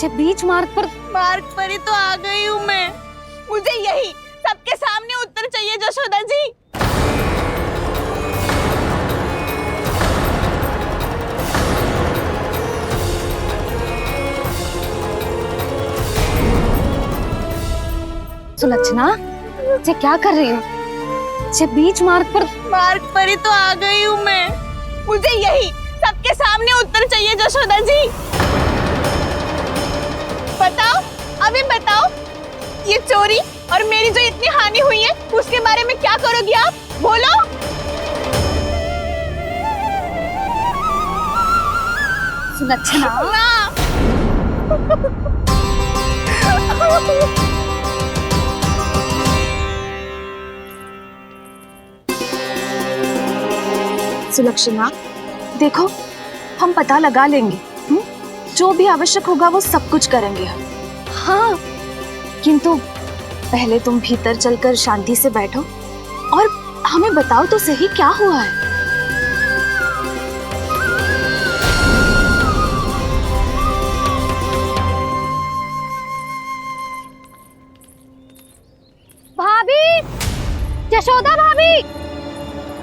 ये बीच मार्ग पर ही तो आ गई हूँ मैं। मुझे यही सबके सामने उत्तर चाहिए यशोदा जी। सुलक्षणा, ये क्या कर रही हो? ये बीच मार्ग पर ही तो आ गई हूँ मैं। मुझे यही सबके सामने उत्तर चाहिए यशोदा जी। बताओ, अभी बताओ, ये चोरी और मेरी जो इतनी हानि हुई है उसके बारे में क्या करोगी आप? बोलो। सुलक्षणा, सुलक्षणा, देखो, हम पता लगा लेंगे। जो भी आवश्यक होगा वो सब कुछ करेंगे हम। हाँ, किंतु पहले तुम भीतर चलकर शांति से बैठो और हमें बताओ तो सही क्या हुआ है। भाभी, यशोदा भाभी,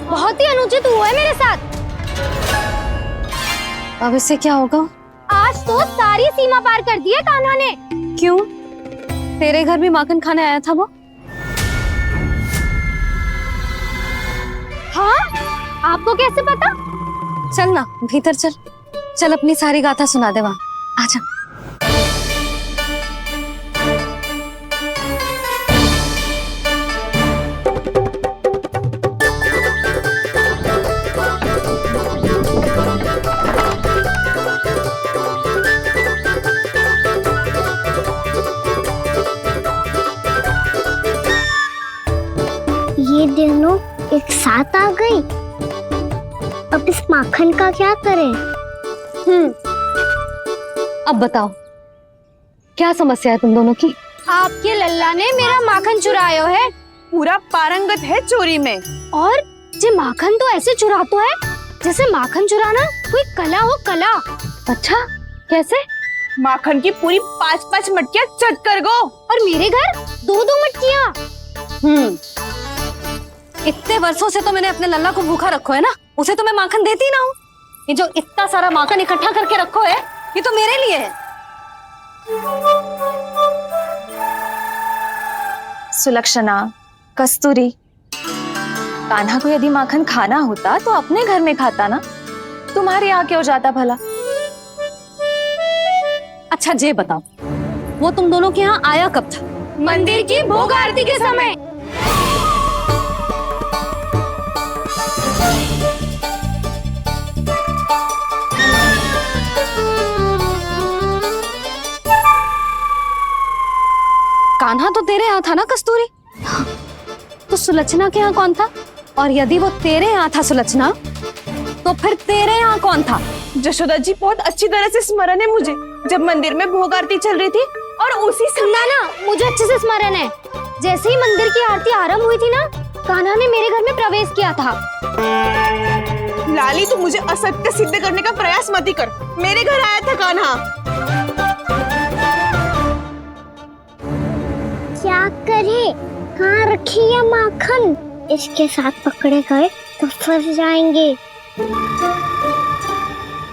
बहुत ही अनुचित हुआ है मेरे साथ। अब इससे क्या होगा? आज तो सारी सीमा पार कर दी है कान्हा ने। क्यों? तेरे घर भी माखन खाने आया था वो? हाँ, आपको कैसे पता? चल ना भीतर चल, चल अपनी सारी गाथा सुना दे वहां। आजा। ये दोनों एक साथ आ गई। अब इस माखन का क्या करें? अब बताओ क्या समस्या है तुम दोनों की? आपके लल्ला ने मेरा माखन चुरायो है। पूरा पारंगत है चोरी में। और जे माखन तो ऐसे चुरातो है जैसे माखन चुराना कोई कला हो, कला। अच्छा, कैसे? माखन की पूरी 5-5 मटकियां चट कर गो। और मेरे घर 2-2 मटकियां। इतने वर्षों से तो मैंने अपने लल्ला को भूखा रखो है ना, उसे तो मैं माखन देती ना हूँ। ये जो इतना सारा माखन इकट्ठा करके रखो है, ये तो मेरे लिए है। सुलक्षणा, कस्तूरी, कान्हा को यदि माखन खाना होता तो अपने घर में खाता ना, तुम्हारे यहाँ क्यों जाता भला? अच्छा जे बताओ, वो तुम दोनों के यहाँ आया कब था? मंदिर की भोग आरती के समय। कान्हा तो तेरे यहाँ था ना कस्तूरी? तो सुलक्षणा के यहाँ कौन था? और यदि वो तेरे यहाँ था सुलक्षणा, तो फिर तेरे यहाँ कौन था? जशोदा जी बहुत अच्छी तरह से स्मरण है मुझे, जब मंदिर में भोग आरती चल रही थी और उसी समय ना मुझे अच्छे से स्मरण है। जैसे ही मंदिर की आरती आरंभ हुई थी ना, कान्हा ने मेरे घर में प्रवेश किया था। लाली, तू मुझे असत्य सिद्ध करने का प्रयास मत ही कर। मेरे घर आया था कान्हा। क्या करे? कहाँ रखी है माखन? इसके साथ पकड़े गए तो फंस जाएंगे।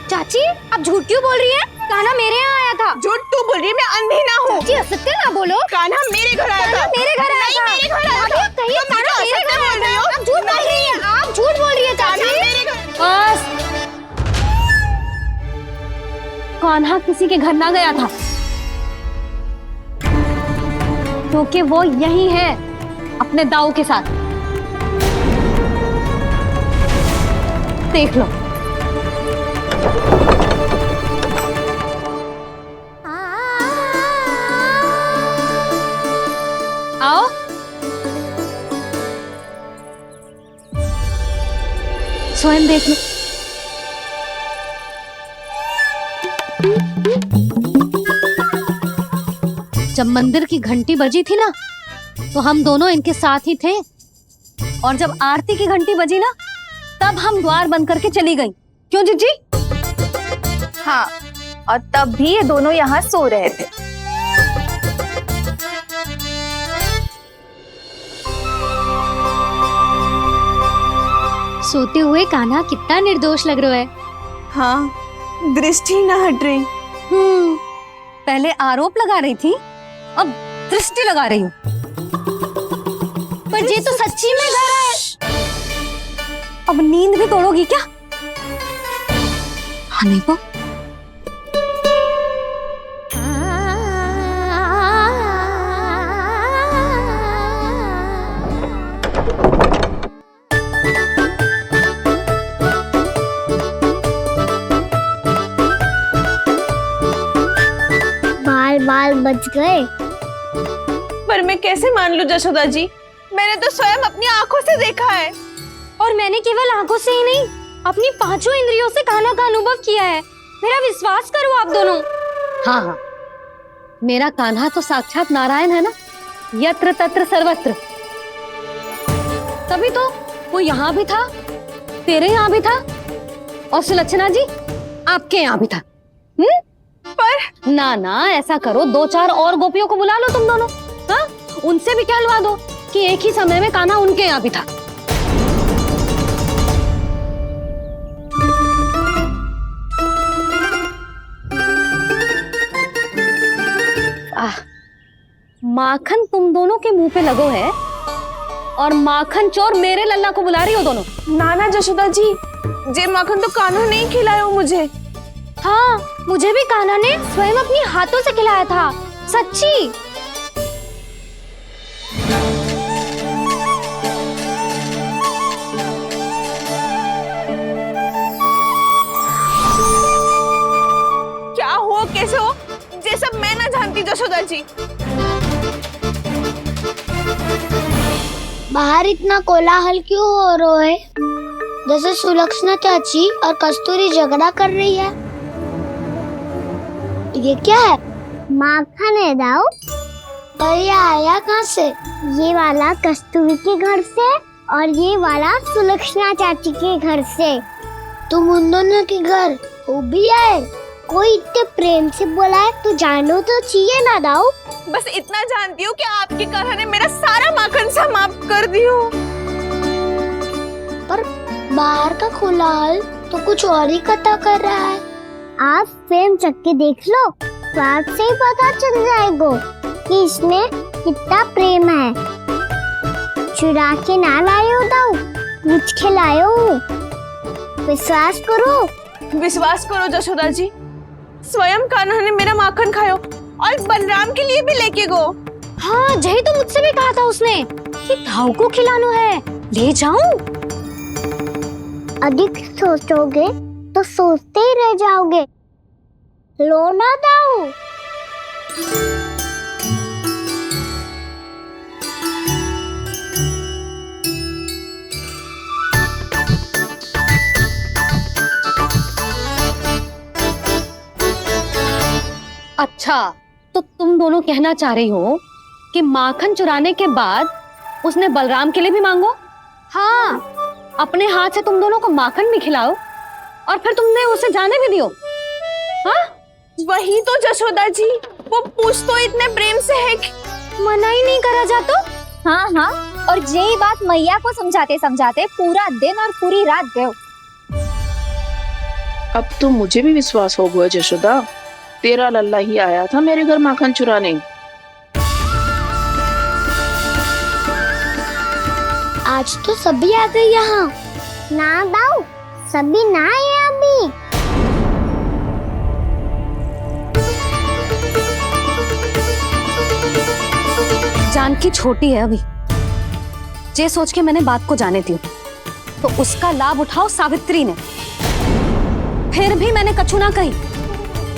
चाची, आप झूठ क्यों बोल रही है? कान्हा मेरे यहाँ आया था। झूठ तू बोल रही है, मैं अंधी ना हूँ। चाची असत्य ना बोलो। कान्हा मेरे घर आया था। मेरे घर आया था। मेरे घर आया था। कहिए कान्हा मेरे घर आया था। आप झूठ बोल रही है। आप झूठ बोल रही है चाची। बस, कान्हा किसी के घर ना गया था, क्योंकि वो यही है अपने दाऊ के साथ। देख लो। आओ। स्वयं देख लो। जब मंदिर की घंटी बजी थी ना, तो हम दोनों इनके साथ ही थे, और जब आरती की घंटी बजी ना, तब हम द्वार बंद करके चली गई। क्यों जीजी? हाँ, और तब भी ये दोनों यहाँ सो रहे थे। सोते हुए कान्हा कितना निर्दोष लग रहा है। हाँ, दृष्टि ना हट रही। पहले आरोप लगा रही थी, अब दृष्टि लगा रही हूँ। पर ये तो सच्ची में घर है। अब नींद भी तोड़ोगी क्या? हनी को बाल बच गए। पर मैं कैसे मान लूं जशोदा जी? मैंने तो स्वयं अपनी आंखों से देखा है। और मैंने केवल आंखों से ही नहीं, अपनी 5 इंद्रियों से कान्हा का अनुभव किया है। मेरा विश्वास करो आप दोनों। हाँ हाँ, मेरा कान्हा तो साक्षात नारायण है ना, यत्र तत्र सर्वत्र। तभी तो वो यहाँ भी था, तेरे यहाँ भी था, और सुलक्षणा जी आपके यहाँ भी था। पर ना ना, ऐसा करो, 2-4 और गोपियों को बुला लो तुम दोनों। हाँ, उनसे भी कहलवा दो कि एक ही समय में कान्हा उनके यहाँ भी था। माखन तुम दोनों के मुंह पे लगो है, और माखन चोर मेरे लल्ला को बुला रही हो दोनों। नाना जशोदा जी, जे माखन तो कान्हा ने ही खिलाया मुझे। हाँ, मुझे भी कान्हा ने स्वयं अपनी हाथों से खिलाया था, सच्ची। क्या हो, कैसे हो, ये सब मैं ना जानती जशोदा जी। बाहर इतना कोलाहल क्यों हो रहा है? जैसे सुलक्षणा चाची और कस्तूरी झगड़ा कर रही है। ये क्या है? माखन है दाऊ। और ये आया कहाँ से? ये वाला कस्तूरी के घर से और ये वाला सुलक्षणा चाची के घर से। तुम उन दोनों के घर वो भी आए? कोई इतने प्रेम से बोला है तो जानो तो चाहिए ना दाऊ। बस इतना जानती हूँ कि आपके कान्हा ने मेरा सारा माखन समाप्त कर दियो। पर बाहर का कोलाहल तो कुछ और ही कथा कर रहा है। आप फिल्म चख के देख लो तो आपसे ही पता चल जाएगा कि इसमें कितना प्रेम है। चुरा के ना लायो दाऊ, पूछ के लायो। विश्वास करो जशोदा जी, स्वयं कान्हा ने मेरा माखन खायो और बलराम के लिए भी लेके गो। हाँ, यही तो मुझसे भी कहा था उसने कि दाऊ को खिलाना है, ले जाऊं। अधिक सोचोगे तो सोचते ही रह जाओगे। लो ना दाऊ। अच्छा, तो तुम दोनों कहना चाह रही हो कि माखन चुराने के बाद उसने बलराम के लिए भी मांगो? हाँ, अपने हाथ से तुम दोनों को माखन भी खिलाओ और फिर तुमने उसे जाने भी दियो। हाँ? वही तो जशोदा जी, वो पूछ तो इतने प्रेम से है कि मना ही नहीं करा जाता। हाँ हाँ, और यही बात मैया को समझाते समझाते पूरा दिन और पूरी रात गए। अब तो मुझे भी विश्वास हो गया जशोदा, तेरा लल्ला ही आया था मेरे घर माखन चुराने। आज तो सभी आ गए यहाँ। ना दाऊ, सभी ना आए अभी। जानकी छोटी है अभी, जे सोच के मैंने बात को जाने दी तो उसका लाभ उठाओ सावित्री ने। फिर भी मैंने कछु ना कही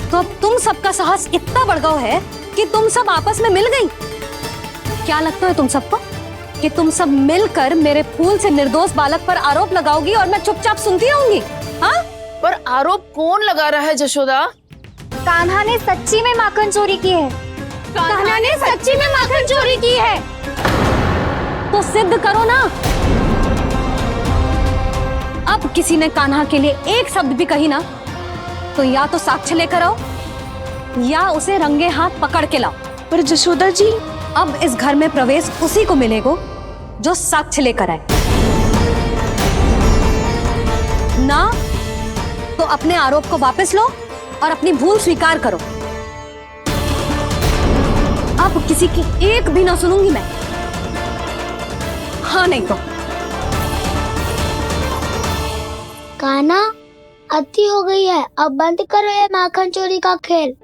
तो अब तुम सबका साहस इतना बढ़ गया है कि तुम सब आपस में मिल गई। क्या लगता है तुम सबको कि तुम सब मिलकर मेरे फूल से निर्दोष बालक पर आरोप लगाओगी और मैं चुपचाप सुनती रहूंगी? हाँ? पर आरोप कौन लगा रहा है जशोदा? कान्हा ने सच्ची में माखन चोरी की है। कान्हा ने सच्ची में माखन चोरी की है तो सिद्ध करो ना। अब किसी ने कान्हा के लिए एक शब्द भी कही ना तो या तो साक्ष्य लेकर आओ या उसे रंगे हाथ पकड़ के लाओ। पर जशोदा जी, अब इस घर में प्रवेश उसी को मिलेगा जो साक्ष्य लेकर आए। ना तो अपने आरोप को वापस लो और अपनी भूल स्वीकार करो। अब किसी की एक भी ना सुनूंगी मैं। हाँ नहीं तो कान्हा, अति हो गई है, अब बंद करो ये माखन चोरी का खेल।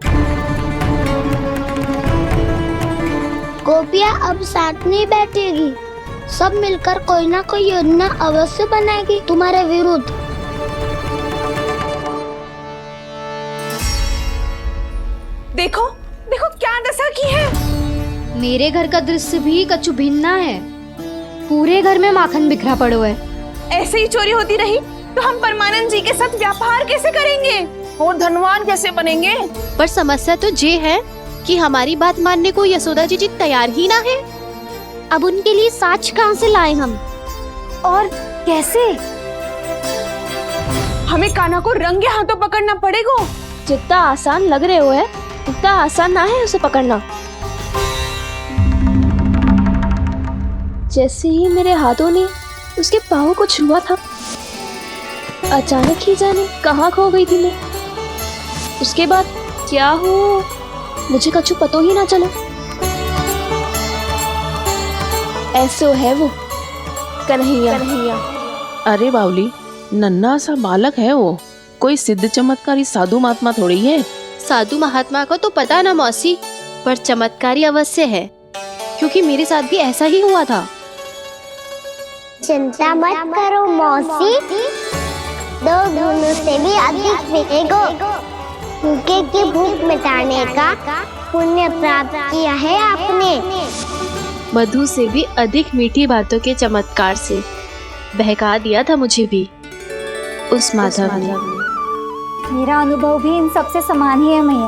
गोपिया अब साथ नहीं बैठेगी, सब मिलकर कोई ना कोई योजना अवश्य बनाएगी तुम्हारे विरुद्ध। देखो देखो क्या दशा की है। मेरे घर का दृश्य भी कछु भिन्न है। पूरे घर में माखन बिखरा पड़ो है। ऐसे ही चोरी होती रही तो हम परमानंद जी के साथ व्यापार कैसे करेंगे और धनवान कैसे बनेंगे? पर समस्या तो ये है कि हमारी बात मानने को यशोदा जी तैयार ही ना है। अब उनके लिए साक्ष्य कहाँ से लाएं हम और कैसे? हमें कान्हा को रंगे हाथों पकड़ना पड़ेगा। जितना आसान लग रहे हो है उतना आसान ना है उसे पकड़ना। जैसे ही मेरे हाथों ने उसके पाँव को छुआ था, अचानक ही जाने कहाँ खो गई थी मैं। उसके बाद क्या हो मुझे कछु पतो ही ना चला। ऐसो है वो कन्हैया। अरे बावली, नन्हा सा बालक है वो, कोई सिद्ध चमत्कारी साधु महात्मा थोड़ी है। साधु महात्मा को तो पता ना मौसी, पर चमत्कारी अवश्य है क्योंकि मेरे साथ भी ऐसा ही हुआ था। चिंता मत करो मौसी, 2 गुणों से भी अधिक मिलेगा। भूखे की भूख मिटाने का पुण्य प्राप्त किया है आपने। मधु से भी अधिक मीठी बातों के चमत्कार से बहका दिया था मुझे भी उस माधव ने। मेरा अनुभव भी इन सबसे समान ही है मैया।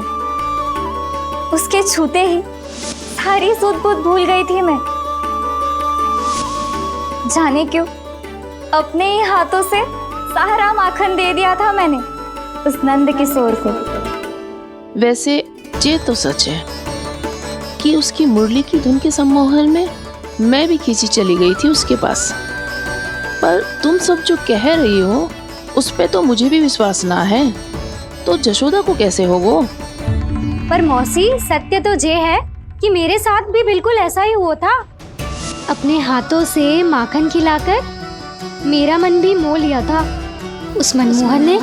उसके छूते ही सारी सूध बूध भूल गई थी मैं। जाने क्यों अपने ही हाथों से सारा माखन दे दिया था मैंने उस नंद किशोर को। वैसे ये तो सच है कि उसकी मुरली की धुन के सम्मोहन में मैं भी खींची चली गई थी उसके पास। पर तुम सब जो कह रही हो उस पे तो मुझे भी विश्वास ना है, तो जशोदा को कैसे हो वो? पर मौसी सत्य तो ये है कि मेरे साथ भी बिल्कुल ऐसा ही हुआ था। अपने हाथों से माखन खिलाकर मेरा मन भी मोह लिया था उस मनमोहन ने।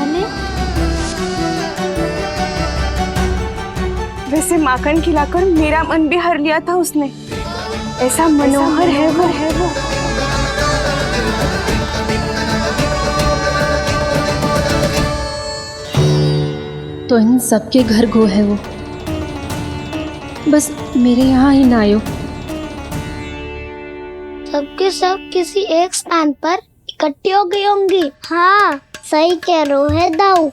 वैसे माखन खिलाकर मेरा मन भी हर लिया था उसने। ऐसा मनोहर है वो। तो इन सबके घर गो है वो, बस मेरे यहाँ ही ना आयो। सबके सब किसी एक स्थान पर इकट्ठी हो गई होंगी। हाँ सही कह रहे है दाऊ।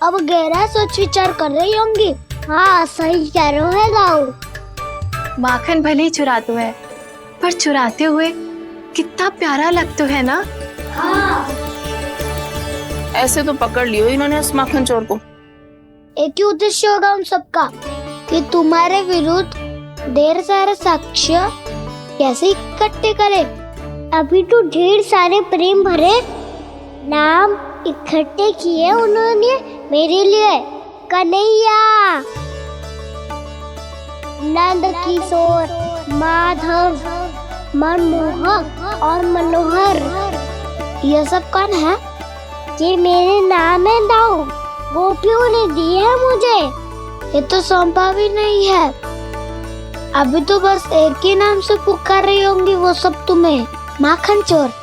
अब गहरा सोच विचार कर रही होंगी। हाँ सही कह रहे है दाऊ। माखन भले ही चुराते है, पर चुराते हुए कितना प्यारा लगता है ना। हाँ। ऐसे तो पकड़ लियो इन्होंने उस माखन चोर को। एक ही उद्देश्य होगा उन सबका कि तुम्हारे विरुद्ध ढेर सारे साक्ष्य कैसे इकट्ठे करे। अभी तो ढेर सारे प्रेम भरे नाम इकट्ठे किए उन्होंने मेरे लिए। कन्हैया, नंद किशोर, माधव, मनमोहक और मनोहर, ये सब कौन है? ये मेरे नाम है दाऊ। गोपियों ने दी है मुझे, ये तो सौंपा भी नहीं है। अभी तो बस एक ही नाम से पुकार रही होंगी वो सब तुम्हें, माखन चोर।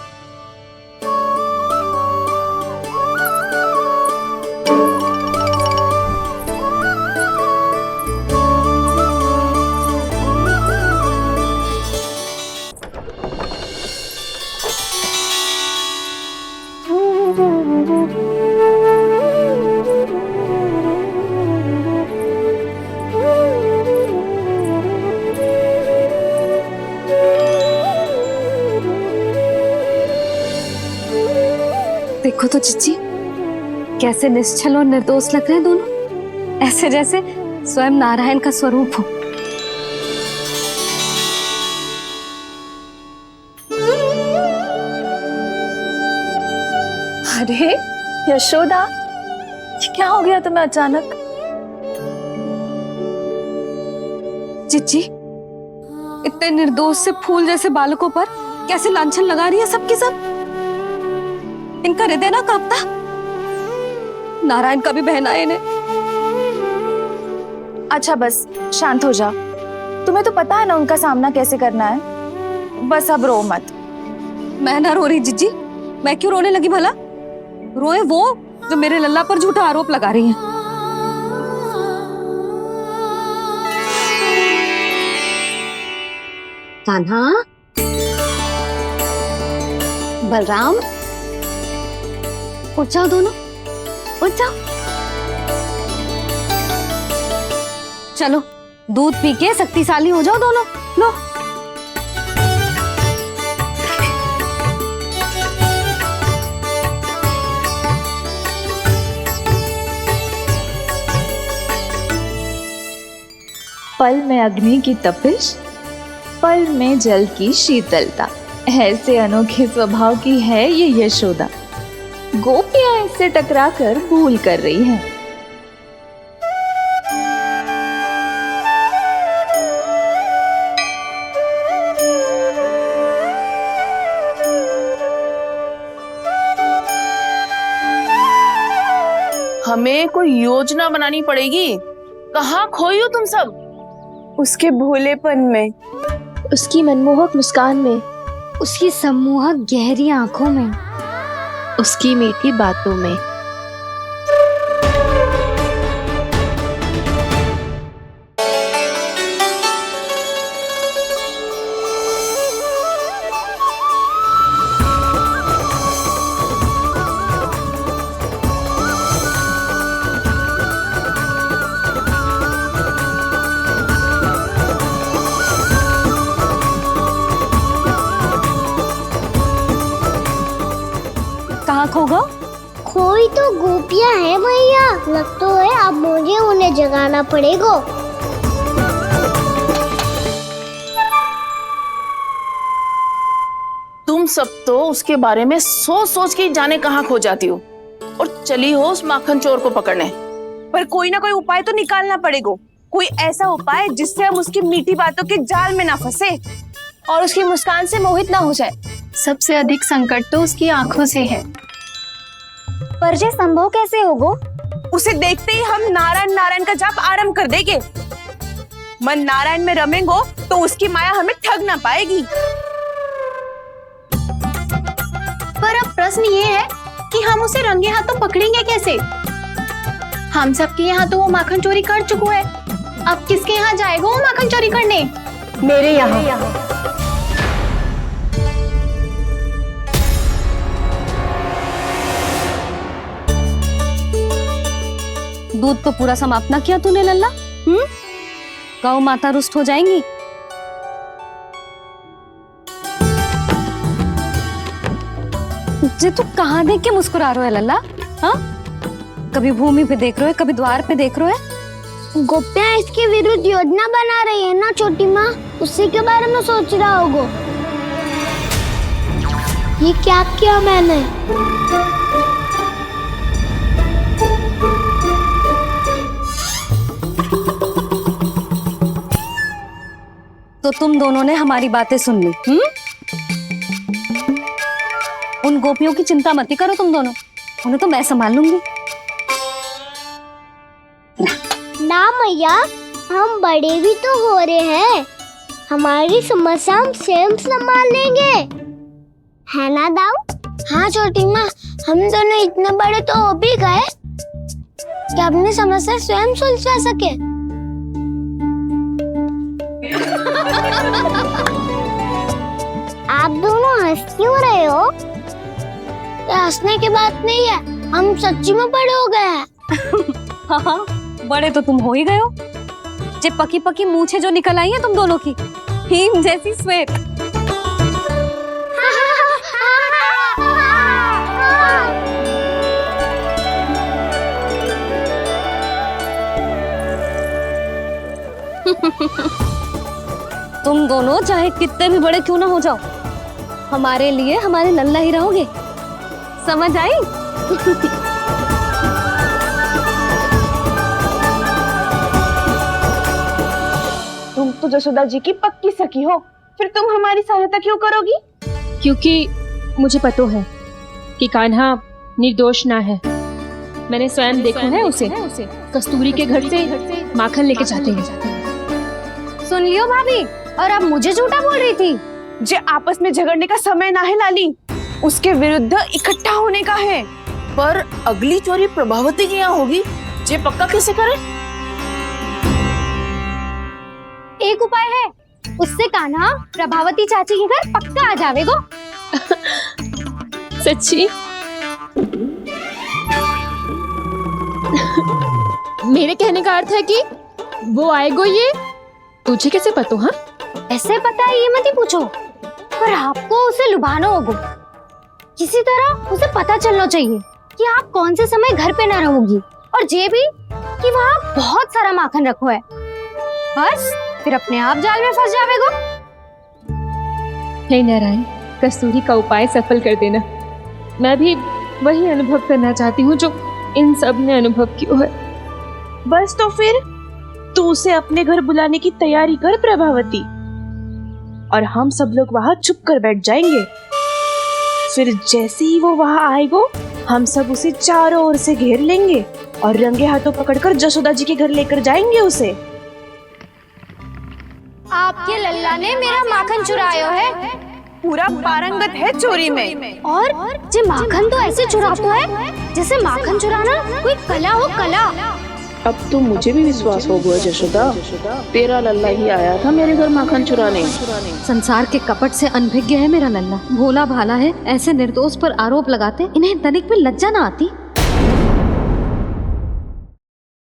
देखो तो चिच्ची, कैसे निश्चल और निर्दोष लग रहे हैं दोनों, ऐसे जैसे स्वयं नारायण का स्वरूप हो। अरे यशोदा, ये क्या हो गया तुम्हें अचानक? चिच्ची, इतने निर्दोष से फूल जैसे बालकों पर कैसे लांछन लगा रही है सबकी सब। इनका हृदय ना कांपता? नारायण का भी बहना है इन्हें। अच्छा बस शांत हो जा। तुम्हें तो पता है ना उनका सामना कैसे करना है। बस अब रो मत। मैं ना रो रही जिज्जी, मैं क्यों रोने लगी भला? रोए वो जो मेरे लल्ला पर झूठा आरोप लगा रही हैं। कान्हा, बलराम, उठ जाओ दोनों, उठ जाओ। चलो दूध पी के शक्तिशाली हो जाओ दोनों। लो। पल में अग्नि की तपिश, पल में जल की शीतलता, ऐसे अनोखे स्वभाव की है ये यशोदा। गोपियां इससे टकराकर भूल कर रही हैं। हमें कोई योजना बनानी पड़ेगी। कहाँ खोई हो तुम सब? उसके भोलेपन में, उसकी मनमोहक मुस्कान में, उसकी सम्मोहक गहरी आंखों में, उसकी मीठी बातों में। कहाँ खो गो? कोई तो गोपियां हैं भैया, लगता है अब मुझे उन्हें जगाना पड़ेगा। तुम सब तो उसके बारे में सोच सोच के जाने कहाँ खो जाती हो और चली हो उस माखन चोर को पकड़ने। पर कोई ना कोई उपाय तो निकालना पड़ेगा, कोई ऐसा उपाय जिससे हम उसकी मीठी बातों के जाल में ना फंसे और उसकी मुस्कान से मोहित ना हो जाए। सबसे अधिक संकट तो उसकी आंखों से है। पर ये संभव कैसे होगा? उसे देखते ही हम नारायण नारायण का जाप आरंभ कर देंगे। मन नारायण में रमेंगो तो उसकी माया हमें ठग ना पाएगी। पर अब प्रश्न ये है कि हम उसे रंगे हाथों पकड़ेंगे कैसे? हम सबके यहाँ तो वो माखन चोरी कर चुका है, अब किसके यहाँ जाएगा वो माखन चोरी करने? मेरे यहाँ। दूध तो पूरा समाप्त ना किया तूने लल्ला। गौ माता रुष्ट हो जाएंगी। जे तू कहाँ देख के मुस्कुरा रहे हो लल्ला? हाँ, कभी भूमि पे देख रहे हो, कभी द्वार पे देख रहे हो। गोपियां इसके विरुद्ध योजना बना रही है ना छोटी माँ, उसी के बारे में सोच रहा होगा। ये क्या किया मैंने? तो तुम दोनों ने हमारी बातें सुन ली। उन गोपियों की चिंता मत करो तुम दोनों, उन्हें तो मैं संभाल लूंगी। ना मैया, हम बड़े भी तो हो रहे हैं, हमारी समस्या हम स्वयं संभाल लेंगे, है ना दाऊ? हाँ छोटी माँ, हम दोनों इतने बड़े तो हो भी गए कि अपनी समस्या स्वयं सुलझा सके। आप दोनों हंस क्यों रहे हो? ये हंसने की बात नहीं है, हम सच्ची में बड़े हो गए हैं। हाँ, बड़े तो तुम हो ही गए हो। जे पकी पकी मूछें जो निकल आई हैं तुम दोनों की, हिम जैसी श्वेत। तुम दोनों चाहे कितने भी बड़े क्यों ना हो जाओ, हमारे लिए हमारे लल्ला ही रहोगे, समझ आई? तुम तो जसोदा जी की पक्की सखी हो, फिर तुम हमारी सहायता क्यों करोगी? क्योंकि मुझे पता है कि कान्हा निर्दोष ना है। मैंने स्वयं देखा है उसे कस्तूरी के घर से माखन लेके जाते हैं। सुन लियो भाभी, और अब मुझे झूठा बोल रही थी। जे आपस में झगड़ने का समय ना है लाली, उसके विरुद्ध इकट्ठा होने का है। पर अगली चोरी प्रभावती की यहाँ होगी, जे पक्का कैसे करे? एक उपाय है, उससे कान्हा प्रभावती चाची के घर पक्का आ जावेगो। सच्ची? मेरे कहने का अर्थ है कि वो आएगो, ये तुझे कैसे पता? हाँ, ऐसे पता है ये मत ही पूछो, पर आपको उसे लुभाना होगा। किसी तरह उसे पता चलना चाहिए कि आप कौन से समय घर पे ना रहोगी, और ये भी कि वहाँ बहुत सारा माखन रखो है। बस फिर अपने आप जाल में फंस जावेगो। हे नारायण, कस्तूरी का उपाय सफल कर देना। मैं भी वही अनुभव करना चाहती हूँ जो इन सब ने अनुभव किया है। बस तो फिर तू उसे अपने घर बुलाने की तैयारी कर प्रभावती, और हम सब लोग वहाँ चुप कर बैठ जाएंगे। फिर जैसे ही वो वहाँ आएगा, हम सब उसे चारों ओर से घेर लेंगे और रंगे हाथों पकड़कर जसोदा जी के घर लेकर जाएंगे उसे। आपके लल्ला ने मेरा माखन चुराया है, पूरा पारंगत है चोरी में। और जे माखन तो ऐसे चुराता है जैसे माखन चुराना कोई कला हो, कला। अब तो मुझे भी विश्वास हो गया जशोदा, तेरा लल्ला ही आया था मेरे घर माखन चुराने। संसार के कपट से अनभिज्ञ है मेरा लल्ला, भोला भाला है। ऐसे निर्दोष पर आरोप लगाते इन्हें तनिक भी लज्जा ना आती।